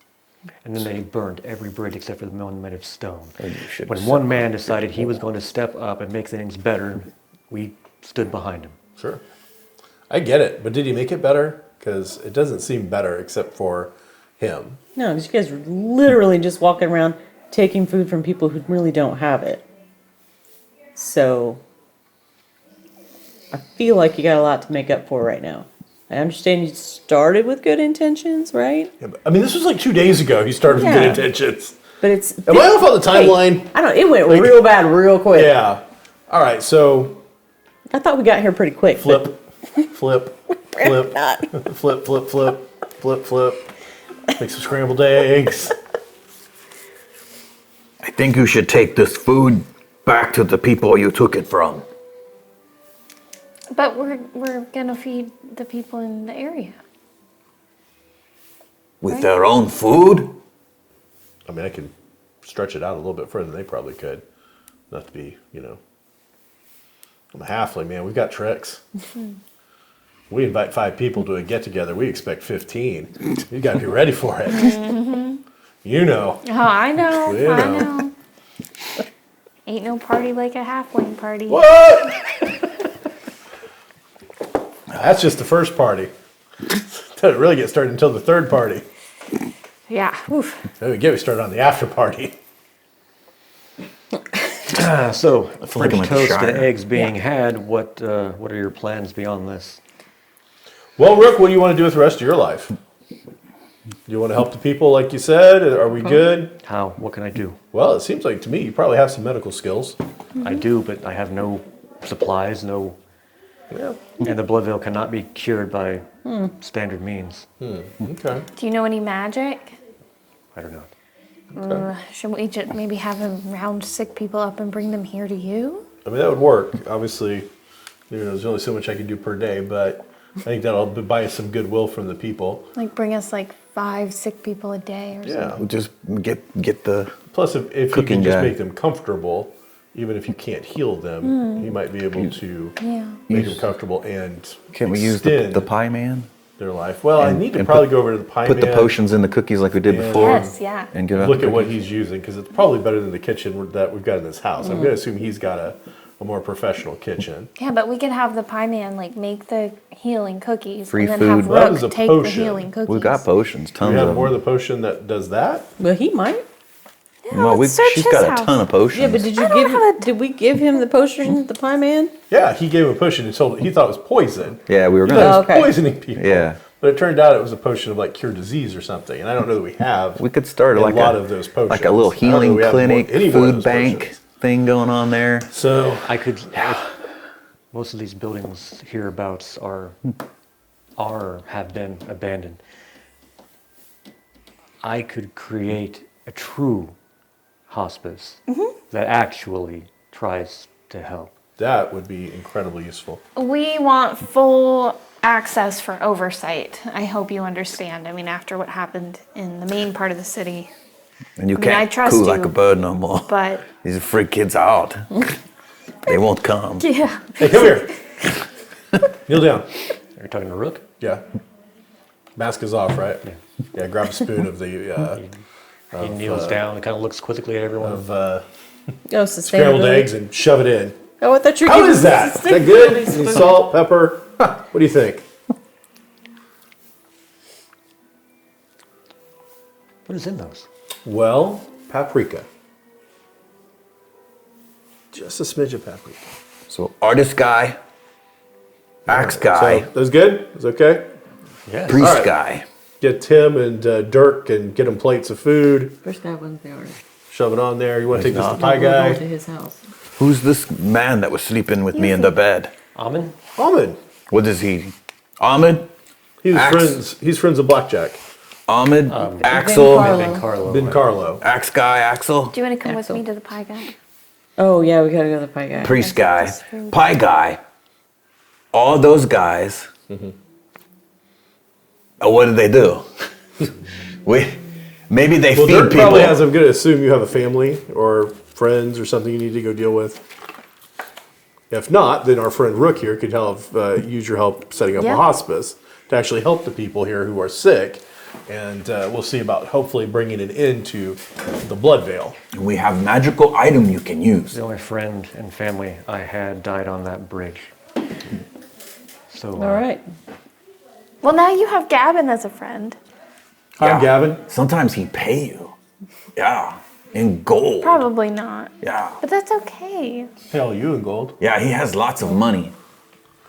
And then they burned every bridge except for the one made of stone. Oh, you should When have one said man decided he was going to step up and make things better, we stood behind him. Sure. I get it, but did he make it better? Because it doesn't seem better except for him. No, because you guys are literally just walking around taking food from people who really don't have it. So, I feel like you got a lot to make up for right now. I understand you started with good intentions, right? Yeah, I mean, this was like 2 days ago. He started with Yeah. good intentions. But it's. Am I off on the timeline? Hey, I don't. It went Like- real bad, real quick. Yeah. All right. So I thought we got here pretty quick. flip, flip, flip, Not. flip, flip, flip, flip, flip. Make some scrambled eggs. I think you should take this food back to the people you took it from. But we're gonna feed the people in the area. With their own food? I mean, I can stretch it out a little bit further than they probably could. Not to be, I'm a halfling, man. We've got tricks. We invite 5 people to a get-together. We expect 15. You got to be ready for it. You know. Oh, I know. You I know. know. Ain't no party like a halfling party. What? That's just the first party. Doesn't really get started until the third party. Yeah. Oof. Then we get me started on the after party. So, like I'm French like a toast shire. and eggs being had, what are your plans beyond this? Well, Rook, what do you want to do with the rest of your life? Do you want to help the people like you said? Are we good? How? What can I do? Well, it seems like to me you probably have some medical skills. I do, but I have no supplies, no... Yeah. And the blood veil cannot be cured by standard means. Okay. Do you know any magic? I don't know. Should we just maybe have him round sick people up and bring them here to you? I mean, that would work. Obviously, there's only so much I can do per day, but I think that'll buy us some goodwill from the people. Like bring us like 5 sick people a day or something. Yeah. We'll just get the... Plus, if you Cooking can just guy. make them comfortable, even if you can't heal them, you might be able to Yeah. make them comfortable and Can't we use extend the pie man? their life. Well, I And- need to and probably put- go over to the pie Put the man, potions in the cookies like we did Yeah. before. Yes, yeah. And get look at what he's using, because it's probably better than the kitchen that we've got in this house. I'm going to assume he's got a more professional kitchen. Yeah, but we could have the pie man like make the healing cookies Free and then food. have That Rook was a take potion. the healing cookies. We've got potions, Do tons we have of more of them. the potion that does that? Well, he might. Yeah, Well, let's search she's his got a house. ton of potions. Yeah, but did you I don't give? have a- Did we give him the potion, the pie man? Yeah, he gave him a potion and told he thought it was poison. Yeah, we were He thought gonna. it was okay. poisoning people. Yeah. But it turned out it was a potion of like cure disease or something. And I don't know that we have We could start a like lot of those potions. like a little I don't know that healing we have clinic, any more of food those bank potions. thing going on there. So I could... Most of these buildings hereabouts have been abandoned. I could create a true hospice that actually tries to help. that would be incredibly useful. We want full access for oversight. I hope you understand. I mean, after what happened in the main part of the city, And you I mean, I can't trust coo you, like a bird no more. but These freak kids out. They won't come. yeah. Hey, come here. Kneel down. Are you talking to Rook? Yeah. Mask is off, right? Yeah. Grab a spoon of the He kneels down and kind of looks quizzically at everyone. Oh, scrambled sustainability. eggs and shove it in. Oh, I thought you were How giving is that? Is that good? Any salt, pepper? Huh, what do you think? What is in those? Well, paprika. Just a smidge of paprika. So artist guy, axe guy, So, those good? Is okay? Yes. priest All right. guy. Get Tim and Dirk and get them plates of food. First guy wasn't there. Shove it on there. You want to take this to not. the pie We're going to guy? his house. Who's this man that was sleeping with me in the bed? Amen? Ahmed. What is he? Ahmed? He's Axe. friends. He's friends of Blackjack. Ahmed? Axel? Carlo. And Carlo. Ben Carlo. Axe guy, Axel? Do you want to come Axel. with me to the pie guy? Oh yeah, we gotta go to the pie guy. Priest guy, Just food. pie guy, all those guys. What did they do? Maybe they Well, feed Dirk people. probably has. I'm going to assume you have a family or friends or something you need to go deal with. If not, then our friend Rook here could help use your help setting up Yeah. a hospice to actually help the people here who are sick, and we'll see about hopefully bringing an end to the blood veil. We have magical item you can use. The only friend and family I had died on that bridge. So, All right. Well, now you have Gavin as a friend. Hi, Yeah. Gavin. Sometimes he pay you. Yeah, in gold. Probably not. Yeah. But that's okay. Hell, you in gold. Yeah, he has lots of money.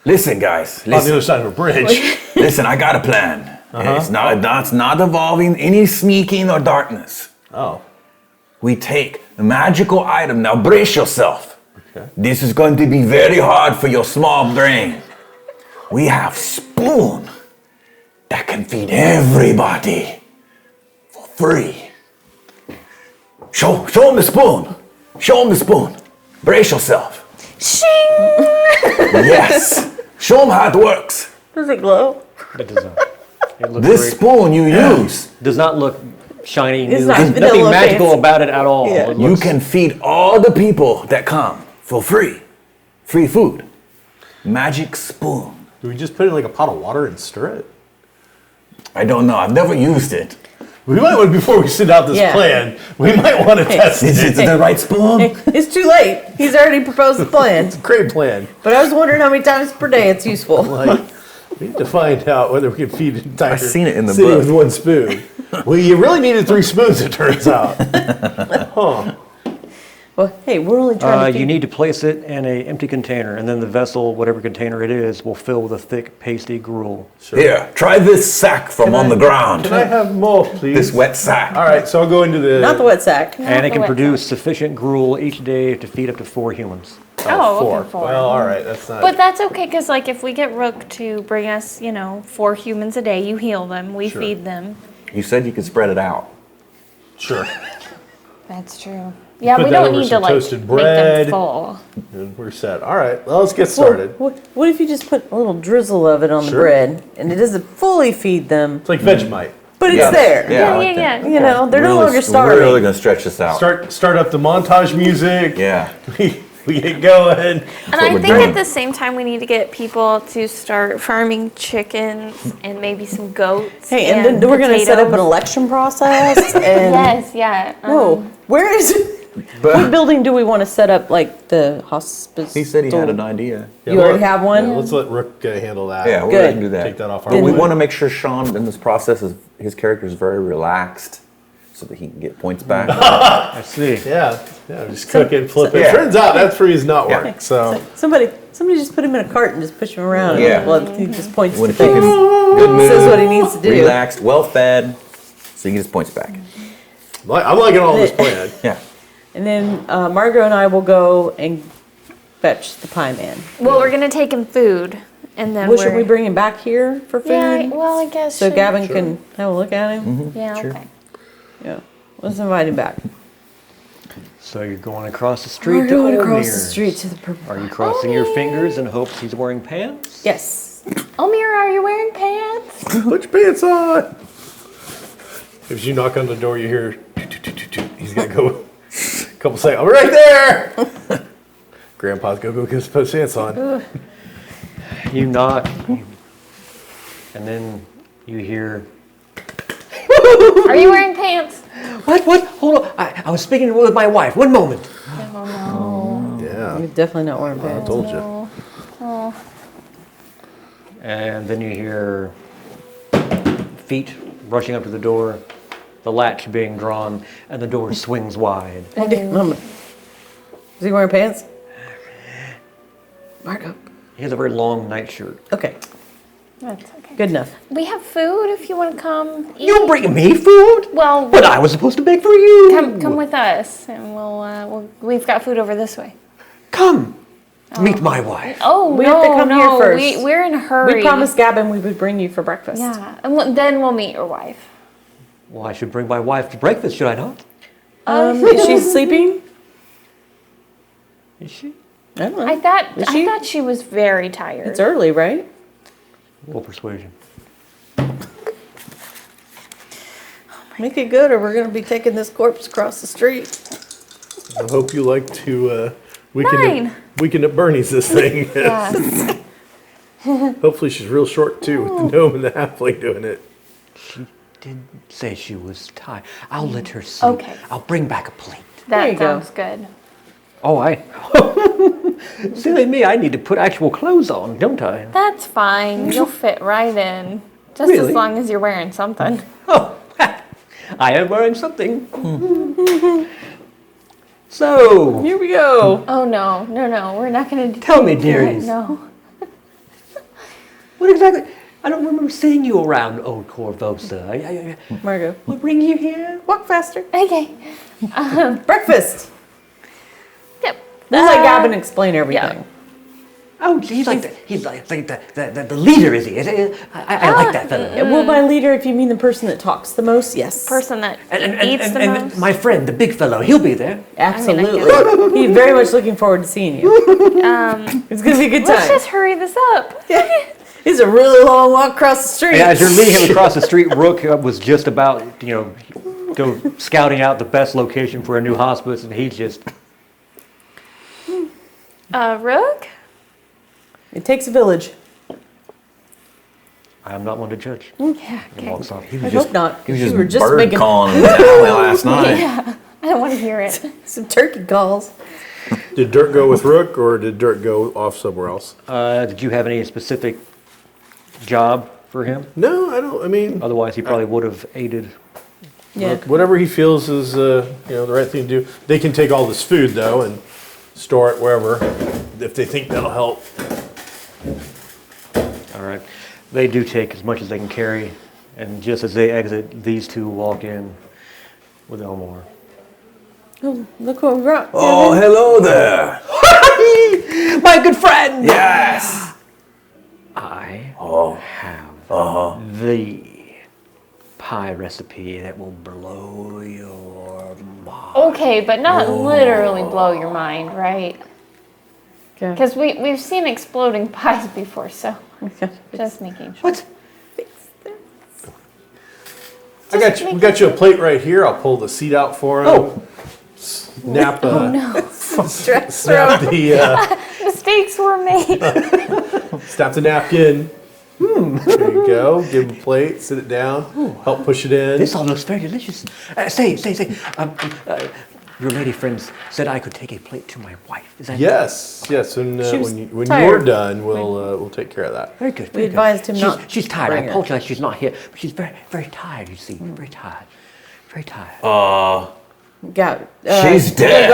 Listen, guys. On the Listen. other side of a bridge. Listen, I got a plan. It's not involving any sneaking or darkness. Oh. We take a magical item. Now brace yourself. Okay. This is going to be very hard for your small brain. We have spoon that can feed everybody for free. Show them the spoon. Show them the spoon. Brace yourself. Shing! Yes. Show them how it works. Does it glow? It does not. It looks This very- spoon you use, does not look shiny. It's new. not There's vanilla nothing magical fancy. about it at all. Yeah. It you looks- can feed all the people that come for free. Free food. Magic spoon. Do we just put it in like a pot of water and stir it? I don't know. I've never used it. We might want, before we send out this Yeah. plan, we might want to test Is it. it the right spoon? It's too late. He's already proposed the plan. Great plan. But I was wondering how many times per day it's useful. Like, we need to find out whether we can feed an entire I've seen it in the city book. with one spoon. Well, you really needed 3 spoons, it turns out. Huh. Well, hey, we're only trying to feed you need to place it in an empty container, and then the vessel, whatever container it is, will fill with a thick, pasty gruel. Here, try this sack from on the ground. Can I have more, please? This wet sack. All right, so I'll go into the... Not the wet sack. And it can the wet produce sufficient gruel each day to feed up to 4 humans. Oh, four. okay, 4. Well, all right, that's not... But that's okay, because like if we get Rook to bring us, 4 humans a day, you heal them, we Sure. feed them. You said you could spread it out. Sure. That's true. Yeah, Put we that don't over need to some like toasted make bread. them full. And we're set. All right, well, let's get started. What if you just put a little drizzle of it on the Sure. bread and it doesn't fully feed them, It's like Vegemite. but it's Yeah. there? Yeah, I Yeah, like yeah, that. You know, they're no longer starving. We're really going to stretch this out. Start up the montage music. Yeah. We get going. And what I we're think doing. at the same time we need to get people to start farming chickens and maybe some goats. Hey, and then we're going to set up an potatoes. election process. And Yes, yeah. No, where is it? What building do we want to set up, like the hospice? He said he had an idea. You already have one? Yeah, let's let Rook handle that. Yeah, we're Good. going to do that. Take that off our But we plate. want to make sure Sean, in this process, his character is very relaxed so that he can get points back. I see. Yeah, just cook it, flip it. yeah. Turns out that freeze not Yeah. work. So Somebody just put him in a cart and just push him around. Yeah. Well, he just points When to if you things. can, good mood, Says what he needs to do. relaxed, well fed, so he gets points back. I'm liking all this plan. Yeah. And then Margot and I will go and fetch the pie man. Well, we're gonna take him food, and then Well, should we bring him back here for food? Yeah, well, I guess. So should- Gavin can have a look at him? Yeah. Sure. Okay. Yeah. Let's invite him back. So you're going across the street We're to going across Omir. the street to the purple. Are you crossing your fingers in hopes he's wearing pants? Yes. Omir, are you wearing pants? Put your pants on. If you knock on the door, you hear toot, toot, toot, toot, toot. He's gonna go a couple seconds. I'm right there. Grandpa's go get his pants on. You knock, and then you hear, Are you wearing pants? What? Hold on. I was speaking with my wife. One moment. Yeah, You're definitely not wearing I pants. told you. And then you hear feet rushing up to the door, the latch being drawn, and the door swings wide. Mama. Is he wearing pants? Margot. He has a very long nightshirt. Okay. That's okay. Good enough. We have food if you want to come. Eat. You bring me food? Well, But I was supposed to bake for you. come with us, and we've got food over this way. Come. Meet my wife. Oh We no, have to come no, here first. we're in a hurry. We promised Gavin we would bring you for breakfast. Yeah, and then we'll meet your wife. Well, I should bring my wife to breakfast, should I not? Is she sleeping? Is she? I don't know. I thought Is she? I thought she was very tired. It's early, right? Roll persuasion. Make it good or we're going to be taking this corpse across the street. I hope you like to Nine. weekend at Bernie's this thing. Yeah. Hopefully she's real short too, with the gnome and the halfling doing it. She did say she was tired. I'll let her sleep. Okay. I'll bring back a plate. There That you go. sounds good. Oh, silly me, I need to put actual clothes on, don't I? That's fine. You'll fit right in. Just Really? as long as you're wearing something. Oh, I am wearing something. So, Here we go. Oh no, we're not gonna Tell me, dearies. No. What exactly? I don't remember seeing you around old Korvosa. Margot, What bring you here? walk faster. Okay. Breakfast. Yep. We'll let Gavin explain everything. Oh, he's like the leader, is he? I like that fellow. Well, by leader, if you mean the person that talks the most, yes. Person that And eats the most. my friend, the big fellow, he'll be there. Absolutely. He's very much looking forward to seeing you. It's going to be a good Let's time. just hurry this up. It's a really long walk across the street. Yeah, as you're leading him across the street, Rook was just about, go scouting out the best location for a new hospice, and he's just... Rook? It takes a village. I'm not one to judge. Yeah. He Okay. walks off. I hope not. He was You just, were just bird making calling in the alley last night. Yeah. I don't want to hear it. some turkey calls. Did Dirk go with Rook, or did Dirk go off somewhere else? Did you have any specific job for him? No, I don't. I mean, Otherwise, he probably would have aided. Yeah. whatever he feels is the right thing to do. They can take all this food though and store it wherever if they think that'll help. All right. They do take as much as they can carry, and just as they exit, these two walk in with Elmore. Oh, look what we brought. Oh, hello there. My good friend! Yes. I Oh, have the pie recipe that will blow your mind. Okay, but not literally blow your mind, right? Okay. Because we've seen exploding pies before, so Okay. just making sure. What? I got you. We got you a plate right here. I'll pull the seat out for him. Oh. Snap. Stress Snap the Mistakes were made. snap the napkin. There you go. Give him a plate. Sit it down. Help push it in. This all looks very delicious. Say. Your lady friends said I could take a plate to my wife. Is that Yes. And She was when tired. you're done, we'll take care of that. Very good. We Very good. advised him not She's tired. I bring her. apologize. She's not here, but she's very, very tired. You see, very tired. Very tired. she's dead.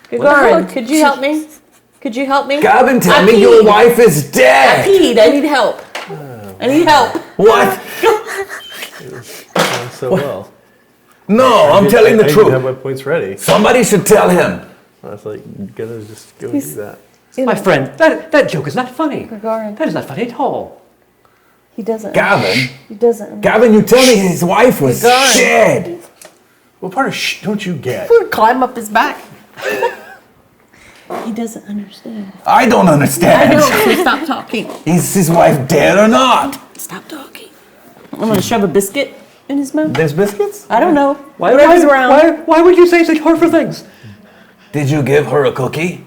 Gagarin, could you help me? Could you help me? Gavin, tell I me your peed. wife is I dead. peed. I need help. I need help. What? So well. No, I'm telling the I didn't have truth. my points ready. Somebody should tell him. I was like, gonna just go and do that. My friend, that joke is not funny. Gagarin. That is not funny at all. He doesn't. Gavin, He doesn't. Gavin, you tell me his wife was Gagarin. dead. What part of don't you get? Climb up his back. He doesn't understand. I don't I understand. know. So stop talking. Is his wife dead or not? Stop talking. I'm gonna shove a biscuit in his mouth. There's biscuits? I don't know. Whatever's around. Why would you say such hurtful things? Did you give her a cookie?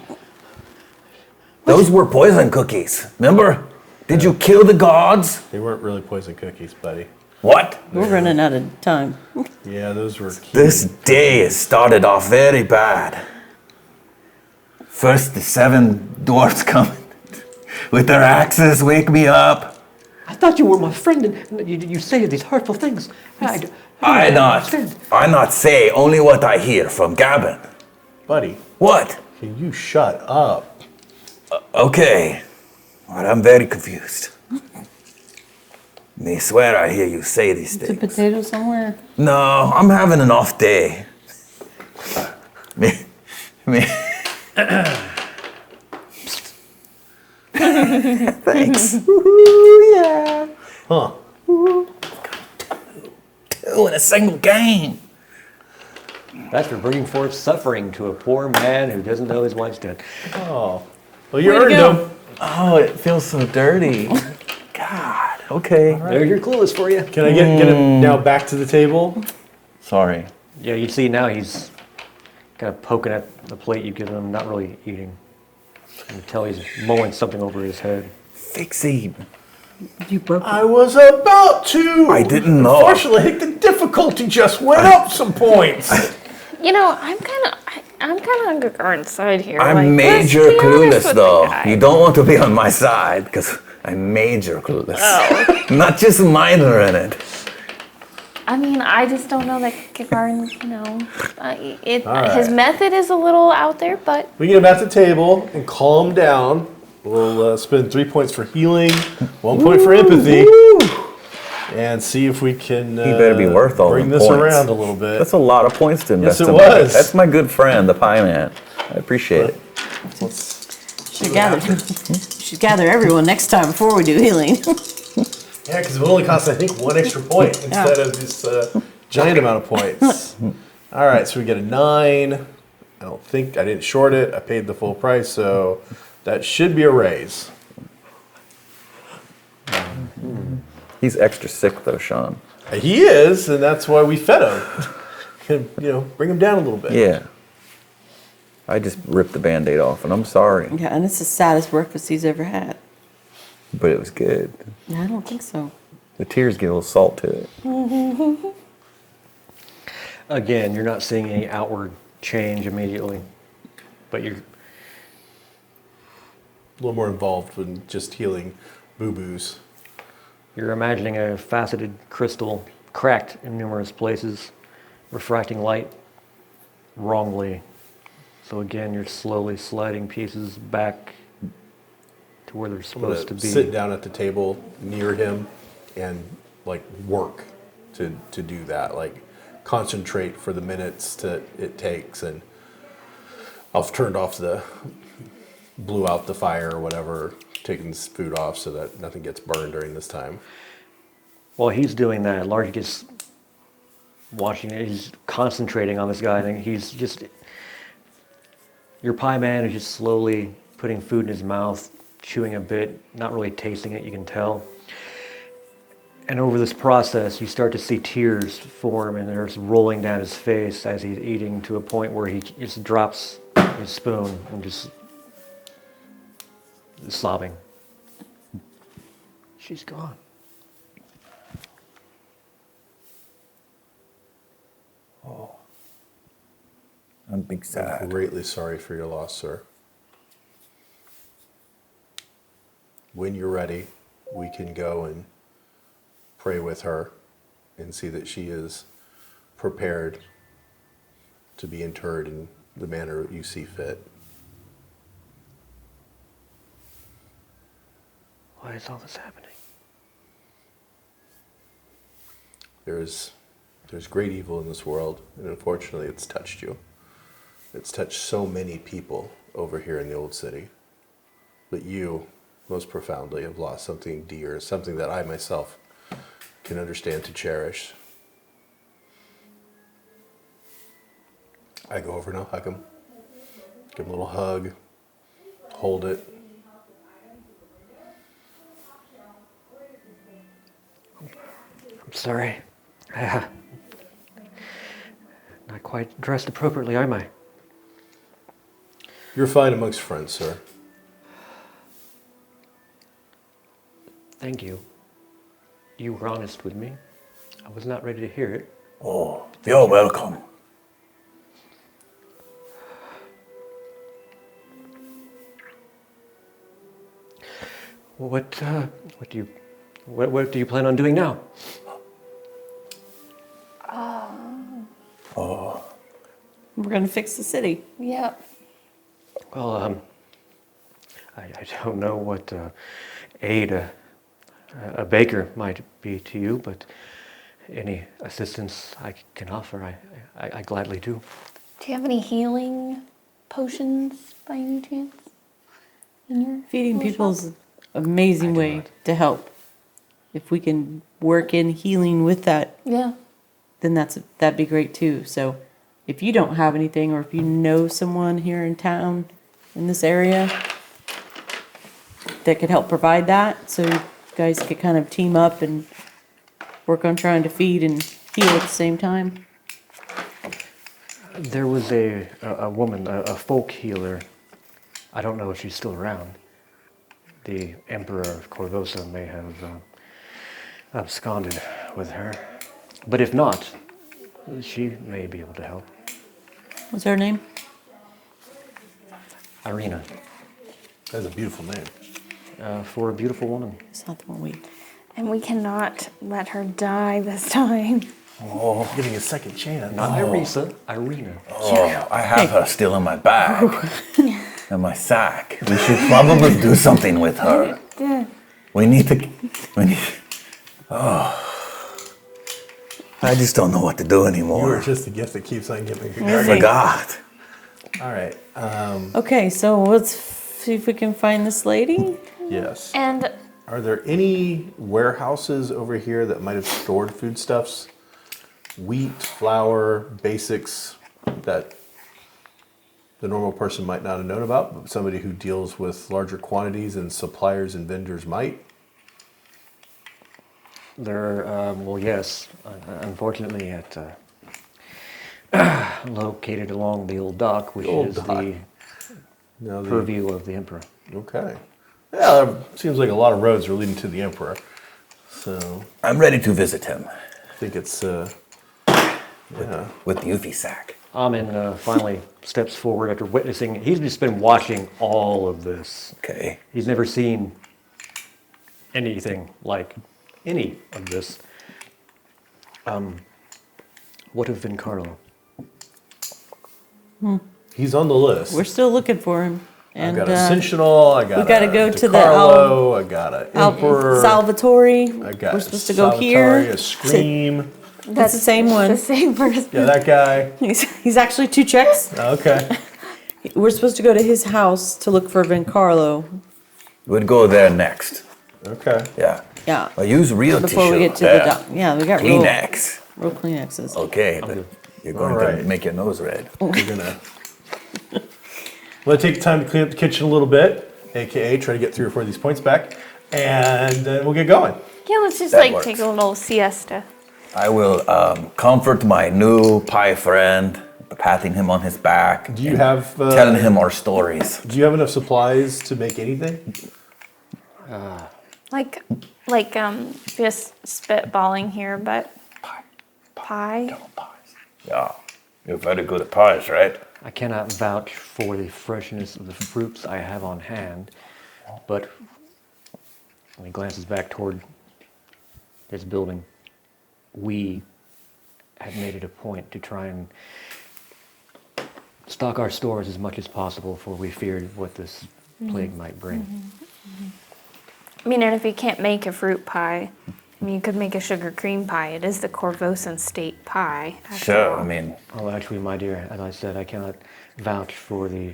Those were poison cookies. Remember? Did you kill the gods? They weren't really poison cookies, buddy. What? We're running out of time. Yeah, those were. This day has started off very bad. First, the 7 dwarfs come with their axes, wake me up. I thought you were my friend, and you say these hurtful things. I I not say only what I hear from Gavin. Buddy, What? can you shut up? Okay. Well, I'm very confused. Me swear I hear you say these It's a things. potato somewhere. No, I'm having an off day. Me. Thanks. Yeah. Huh? 2 in a single game. That's for bringing forth suffering to a poor man who doesn't know his wife's dead. Oh. Well, you Way to earned go. them. Oh, it feels so dirty. God. Okay. There's your clueless for you. Can I get him now back to the table? Sorry. Yeah, you see now he's kind of poking at the plate you've given him, not really eating. You can tell he's mulling something over his head. Fixie. You broke it. I was about to. I didn't know. Unfortunately, I think the difficulty just went up some points. You know, I'm kind of on Gagarin's side here. I'm like, let's major be honest clueless with though. the guy. You don't want to be on my side because I'm major clueless. Not just minor in it. I mean, I just don't know that Gagarin, All his right. method is a little out there, but We get him at the table and calm down. We'll spend 3 points for healing, 1 point for empathy, and see if we can He better be worth all bring the this points. around a little bit. That's a lot of points to invest Yes, it in. was. That's my good friend, the Pie Man. I appreciate it. Should gather everyone next time before we do healing. Yeah, because it only costs, I think, 1 extra point instead of this giant amount of points. All right, so we get a 9. I didn't short it. I paid the full price, so that should be a raise. He's extra sick though, Sean. He is, and that's why we fed him. Bring him down a little bit. Yeah. I just ripped the Band-Aid off, and I'm sorry, Yeah, and it's the saddest breakfast he's ever had. but it was good. I don't think so. The tears get a little salt to it. Again, you're not seeing any outward change immediately, but you're A little more involved than just healing boo-boos. You're imagining a faceted crystal cracked in numerous places, refracting light wrongly. So again, you're slowly sliding pieces back to where they're I'm supposed to gonna be. sit down at the table near him and work to do that. Concentrate for the minutes that it takes, and I've blew out the fire or whatever, taking this food off so that nothing gets burned during this time. While he's doing that, Large gets watching it. He's concentrating on this guy, and your pie man is just slowly putting food in his mouth, chewing a bit, not really tasting it, you can tell. And over this process, you start to see tears form, and they're just rolling down his face as he's eating, to a point where he just drops his spoon and just sobbing. She's gone. I'm big sad. Greatly sorry for your loss, sir. When you're ready, we can go and pray with her and see that she is prepared to be interred in the manner you see fit. Why is all this happening? There's great evil in this world, and unfortunately it's touched you. It's touched so many people over here in the old city. But you, most profoundly, have lost something dear, something that I myself can understand to cherish. I go over and I'll hug him. Give him a little hug. Hold it. I'm sorry. Not quite dressed appropriately, am I? You're fine amongst friends, sir. Thank you. You were honest with me. I was not ready to hear it. Oh, you're welcome. What do you plan on doing now? We're gonna fix the city. Yep. Well, I don't know what aid a baker might be to you, but any assistance I can offer, I gladly do. Do you have any healing potions by any chance? In your Feeding little people shop? is an amazing way not. to help. If we can work in healing with that, Yeah. then that'd be great too. So if you don't have anything, or if you know someone here in town, in this area, that could help provide that, so you guys could kind of team up and work on trying to feed and heal at the same time. There was a woman, a folk healer. I don't know if she's still around. The Emperor of Korvosa may have absconded with her. But if not, she may be able to help. What's her name? Irina, That's a beautiful name. for a beautiful woman. It's not the one we. And we cannot let her die this time. Oh, getting a second chance. Not Irina. Oh, I have her still in my bag. And my sack. We should probably do something with her. We need to. I just don't know what to do You are anymore. just the gift that keeps on giving. I forgot. All right. Okay, so let's see if we can find this lady. Yes. And Are there any warehouses over here that might have stored foodstuffs? Wheat, flour, basics that the normal person might not have known about, but somebody who deals with larger quantities and suppliers and vendors might? There, well, yes. Unfortunately, located along the old dock, which Old is dock. the No, purview of the Emperor. Okay. Yeah, that seems like a lot of roads are leading to the Emperor. So I'm ready to visit him I think it's, yeah. with the Yuffie sack. Amin finally steps forward after witnessing. He's just been watching all of this. Okay. He's never seen anything like any of this. What of Vincarlo? He's on the list. We're still looking for him. I And got a Sentinel, I got we gotta a go to the DiCarlo, I got an Emperor, Salvatore. I got We're supposed to go here. Salvatore, a Scream. That's the same one. the same person. Yeah, that guy. He's actually 2 checks. Okay. We're supposed to go to his house to look for Vincarlo. We'd go there next. Okay. Yeah. Yeah. I use real Before tissue. we get to the doc. Yeah, we got Kleenex. real Kleenexes. Okay, but you're going All to right. make your nose red. We're gonna take the time to clean up the kitchen a little bit, aka try to get 3 or 4 of these points back, and then we'll get going. Yeah, let's just That works. take a little siesta. I will comfort my new pie friend, patting him on his back. Do you and have telling him our stories? Do you have enough supplies to make anything? Like, just spitballing here, but pie. Yeah, you're very good at pies, right? I cannot vouch for the freshness of the fruits I have on hand, but when he glances back toward his building, we had made it a point to try and stock our stores as much as possible, for we feared what this plague might bring. I mean, and if you can't make a fruit pie, I mean, you could make a sugar cream pie. It is the Korvosa state pie. after Sure, all. I mean, Oh, actually, my dear, as I said, I cannot vouch for the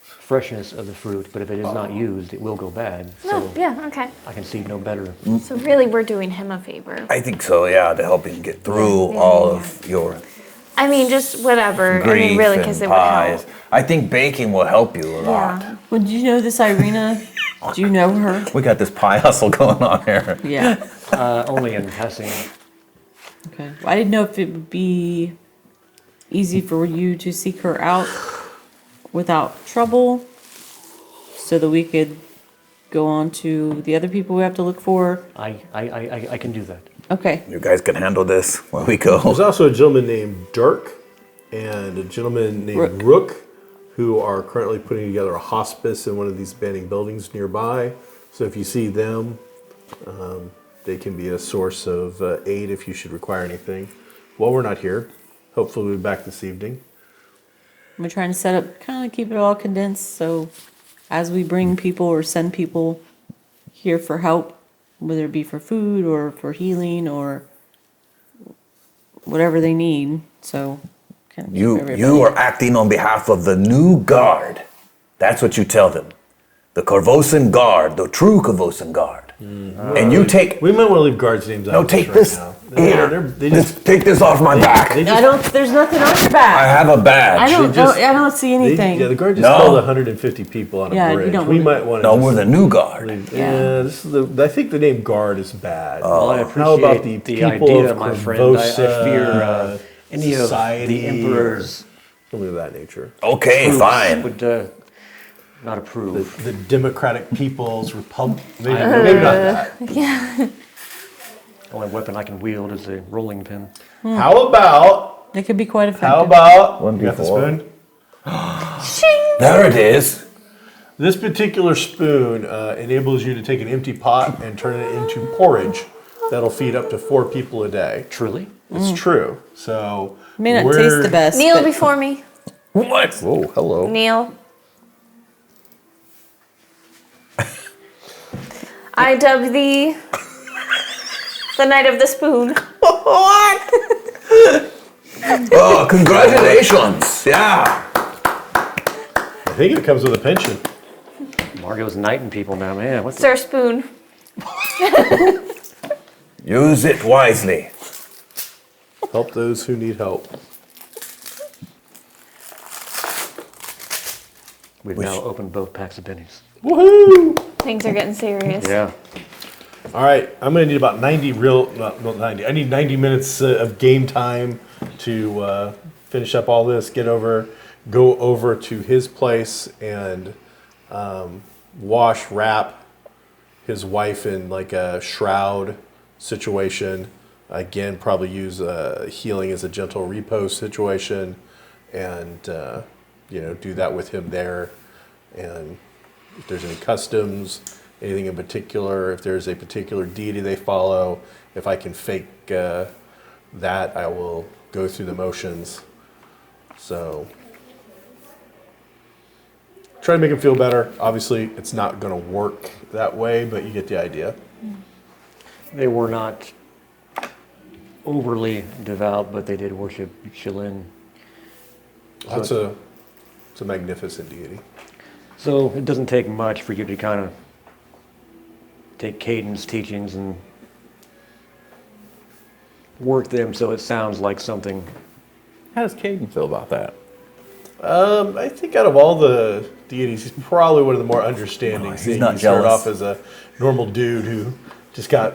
freshness of the fruit, but if it is not used, it will go bad. No, So yeah, okay. I can see no better. So really, we're doing him a favor. I think so, yeah, to help him get through Yeah, all yeah. of your I mean, just whatever. I grief mean, really, because and it would pies. help. I think baking will help you a lot. Yeah. Well, do you know this Irina? Do you know her? We got this pie hustle going on here. Yeah. Only in passing. Okay. I didn't know if it would be easy for you to seek her out without trouble, so that we could go on to the other people we have to look for. I can do that. Okay. You guys can handle this while we go. There's also a gentleman named Dirk and a gentleman named Rook, who are currently putting together a hospice in one of these abandoned buildings nearby. So if you see them, they can be a source of aid if you should require anything. While we're not here, hopefully we'll be back this evening. We're trying to set up, kind of keep it all condensed, so as we bring people or send people here for help, whether it be for food or for healing or whatever they need, so kind of keep You everybody- are acting on behalf of the new guard. That's what you tell them. The Korvosan guard, the true Korvosan guard. And you take We might want to leave guards' names out. no, of take right this. now. Here. They just, Take this off my back. they I just, don't, there's nothing on your I back. have a badge. I don't see anything. yeah, the guard just No. killed 150 people on a Yeah, you bridge. don't We wanna- might want to. No, we're the new guard. Yeah, this is the. I think the name guard is bad. Well, I How appreciate about the the people idea, of my friend. I Korvosa, fear any of society, the Emperor's something of that nature. Okay, troops fine. would not approve. The Democratic People's Republic. Maybe not that. Only weapon I can wield is a rolling pin. How about? It could be quite effective. How about? One You got the before. spoon. There it is. This particular spoon enables you to take an empty pot and turn it into porridge that'll feed up to 4 people a day. Truly? It's true. So May not taste the best. Kneel but before me. What? Whoa, hello. Kneel. I dub thee the Knight of the Spoon. What? Oh, congratulations! Yeah. I think it comes with a pension. Margot's knighting people now, man. What's Sir Spoon. Use it wisely. Help those who need help. We've now opened both packs of bennies. Woohoo! Things are getting serious. Yeah. All right, I'm gonna need about 90 not 90. I need 90 minutes of game time to finish up all this. Go over to his place and wrap his wife in like a shroud situation. Again, probably use healing as a gentle repose situation, and do that with him there. And if there's any customs, anything in particular, if there's a particular deity they follow, if I can fake that, I will go through the motions. So try to make him feel better. Obviously, it's not going to work that way, but you get the idea. They were not overly devout, but they did worship Shilin. It's a magnificent deity. So it doesn't take much for you to kind of take Caden's teachings and work them so it sounds like something. How does Caden feel about that? I think out of all the deities, he's probably one of the more understanding. He's not He started jealous. off as a normal dude who just got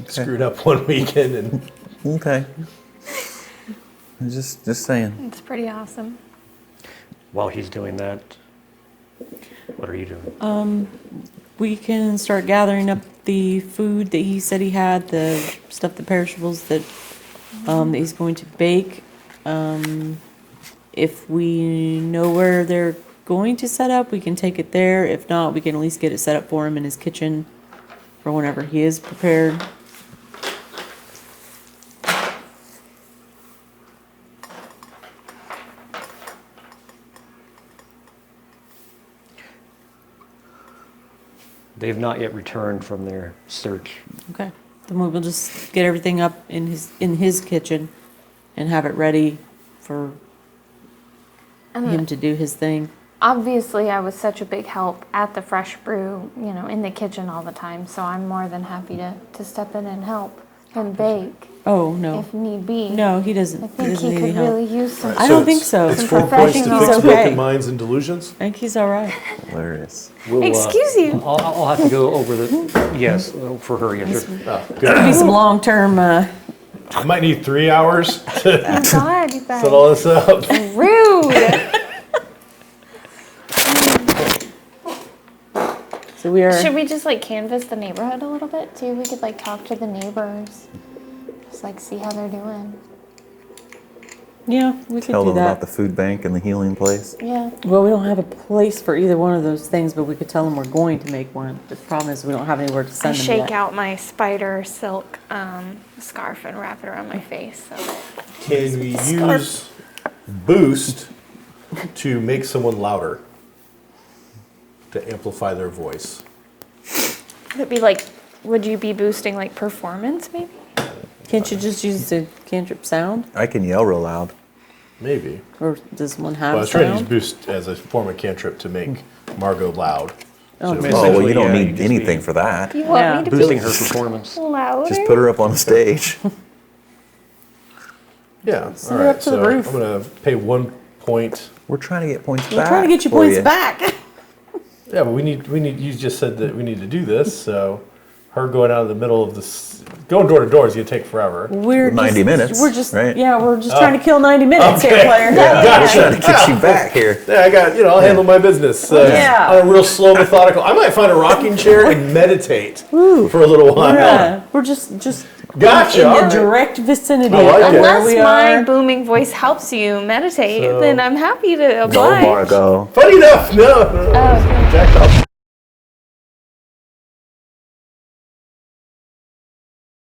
screwed up one weekend, and Okay. I'm just saying. It's pretty awesome. While he's doing that, what are you doing? We can start gathering up the food that he said he had, the stuff, the perishables that he's going to bake. If we know where they're going to set up, we can take it there. If not, we can at least get it set up for him in his kitchen for whenever he is prepared. They've not yet returned from their search. Okay. Then we will just get everything up in his kitchen and have it ready for him to do his thing. Obviously, I was such a big help at the Fresh Brew, in the kitchen all the time. So I'm more than happy to step in and help him bake Oh, no. if need be. No, he doesn't. I think doesn't he need could any help. really use some. I don't think so. It's Some 4 points to professional- fix He's okay. broken minds and delusions. I think he's all right. Hilarious. We'll, Excuse you. I'll have to go over the. Yes, for her. Yes, sure. Oh, Could good. be some long-term. I might need 3 hours to Oh God, you guys. set all this up. Rude. So we are. Should we just canvass the neighborhood a little bit too? We could talk to the neighbors, just see how they're doing. Yeah, we could Tell do them about the that. food bank and the healing place. Yeah. Well, we don't have a place for either one of those things, but we could tell them we're going to make one. The problem is we don't have anywhere to I send them shake yet. out my spider silk scarf and wrap it around my face. So Can we use boost to make someone louder? To amplify their voice. it'd be would you be boosting performance maybe? Can't you just use the cantrip sound? I can yell real loud. Maybe. Or does one Well, have I was trying to use sound? boost as a form of cantrip to make Margot loud. Oh, So- mean, Oh, well, you Essentially, don't yeah, you need just anything be- for that. You want Yeah. me to Boosting be her performance. louder? Just put her up on a stage. Yeah. Send all her right. up to the So roof. I'm gonna pay 1 point. We're trying to get points We're back. trying to get you for points back. Yeah, but we need. You just said that we need to do this. So, her going out of the middle of this, going door to door is gonna take forever. We're 90 minutes, We're just right? Yeah, we're just trying to kill 90 minutes here, player. We're trying to get you back here. Yeah, I got. I'll handle my business. Yeah. On a real slow, methodical. I might find a rocking chair and meditate for a little while. We're just Gotcha. in all the right. direct vicinity I like of it. where Unless we my are. booming voice helps you meditate, So- then I'm happy to Go, oblige. Margot. Funny enough, no. Oh, Jack off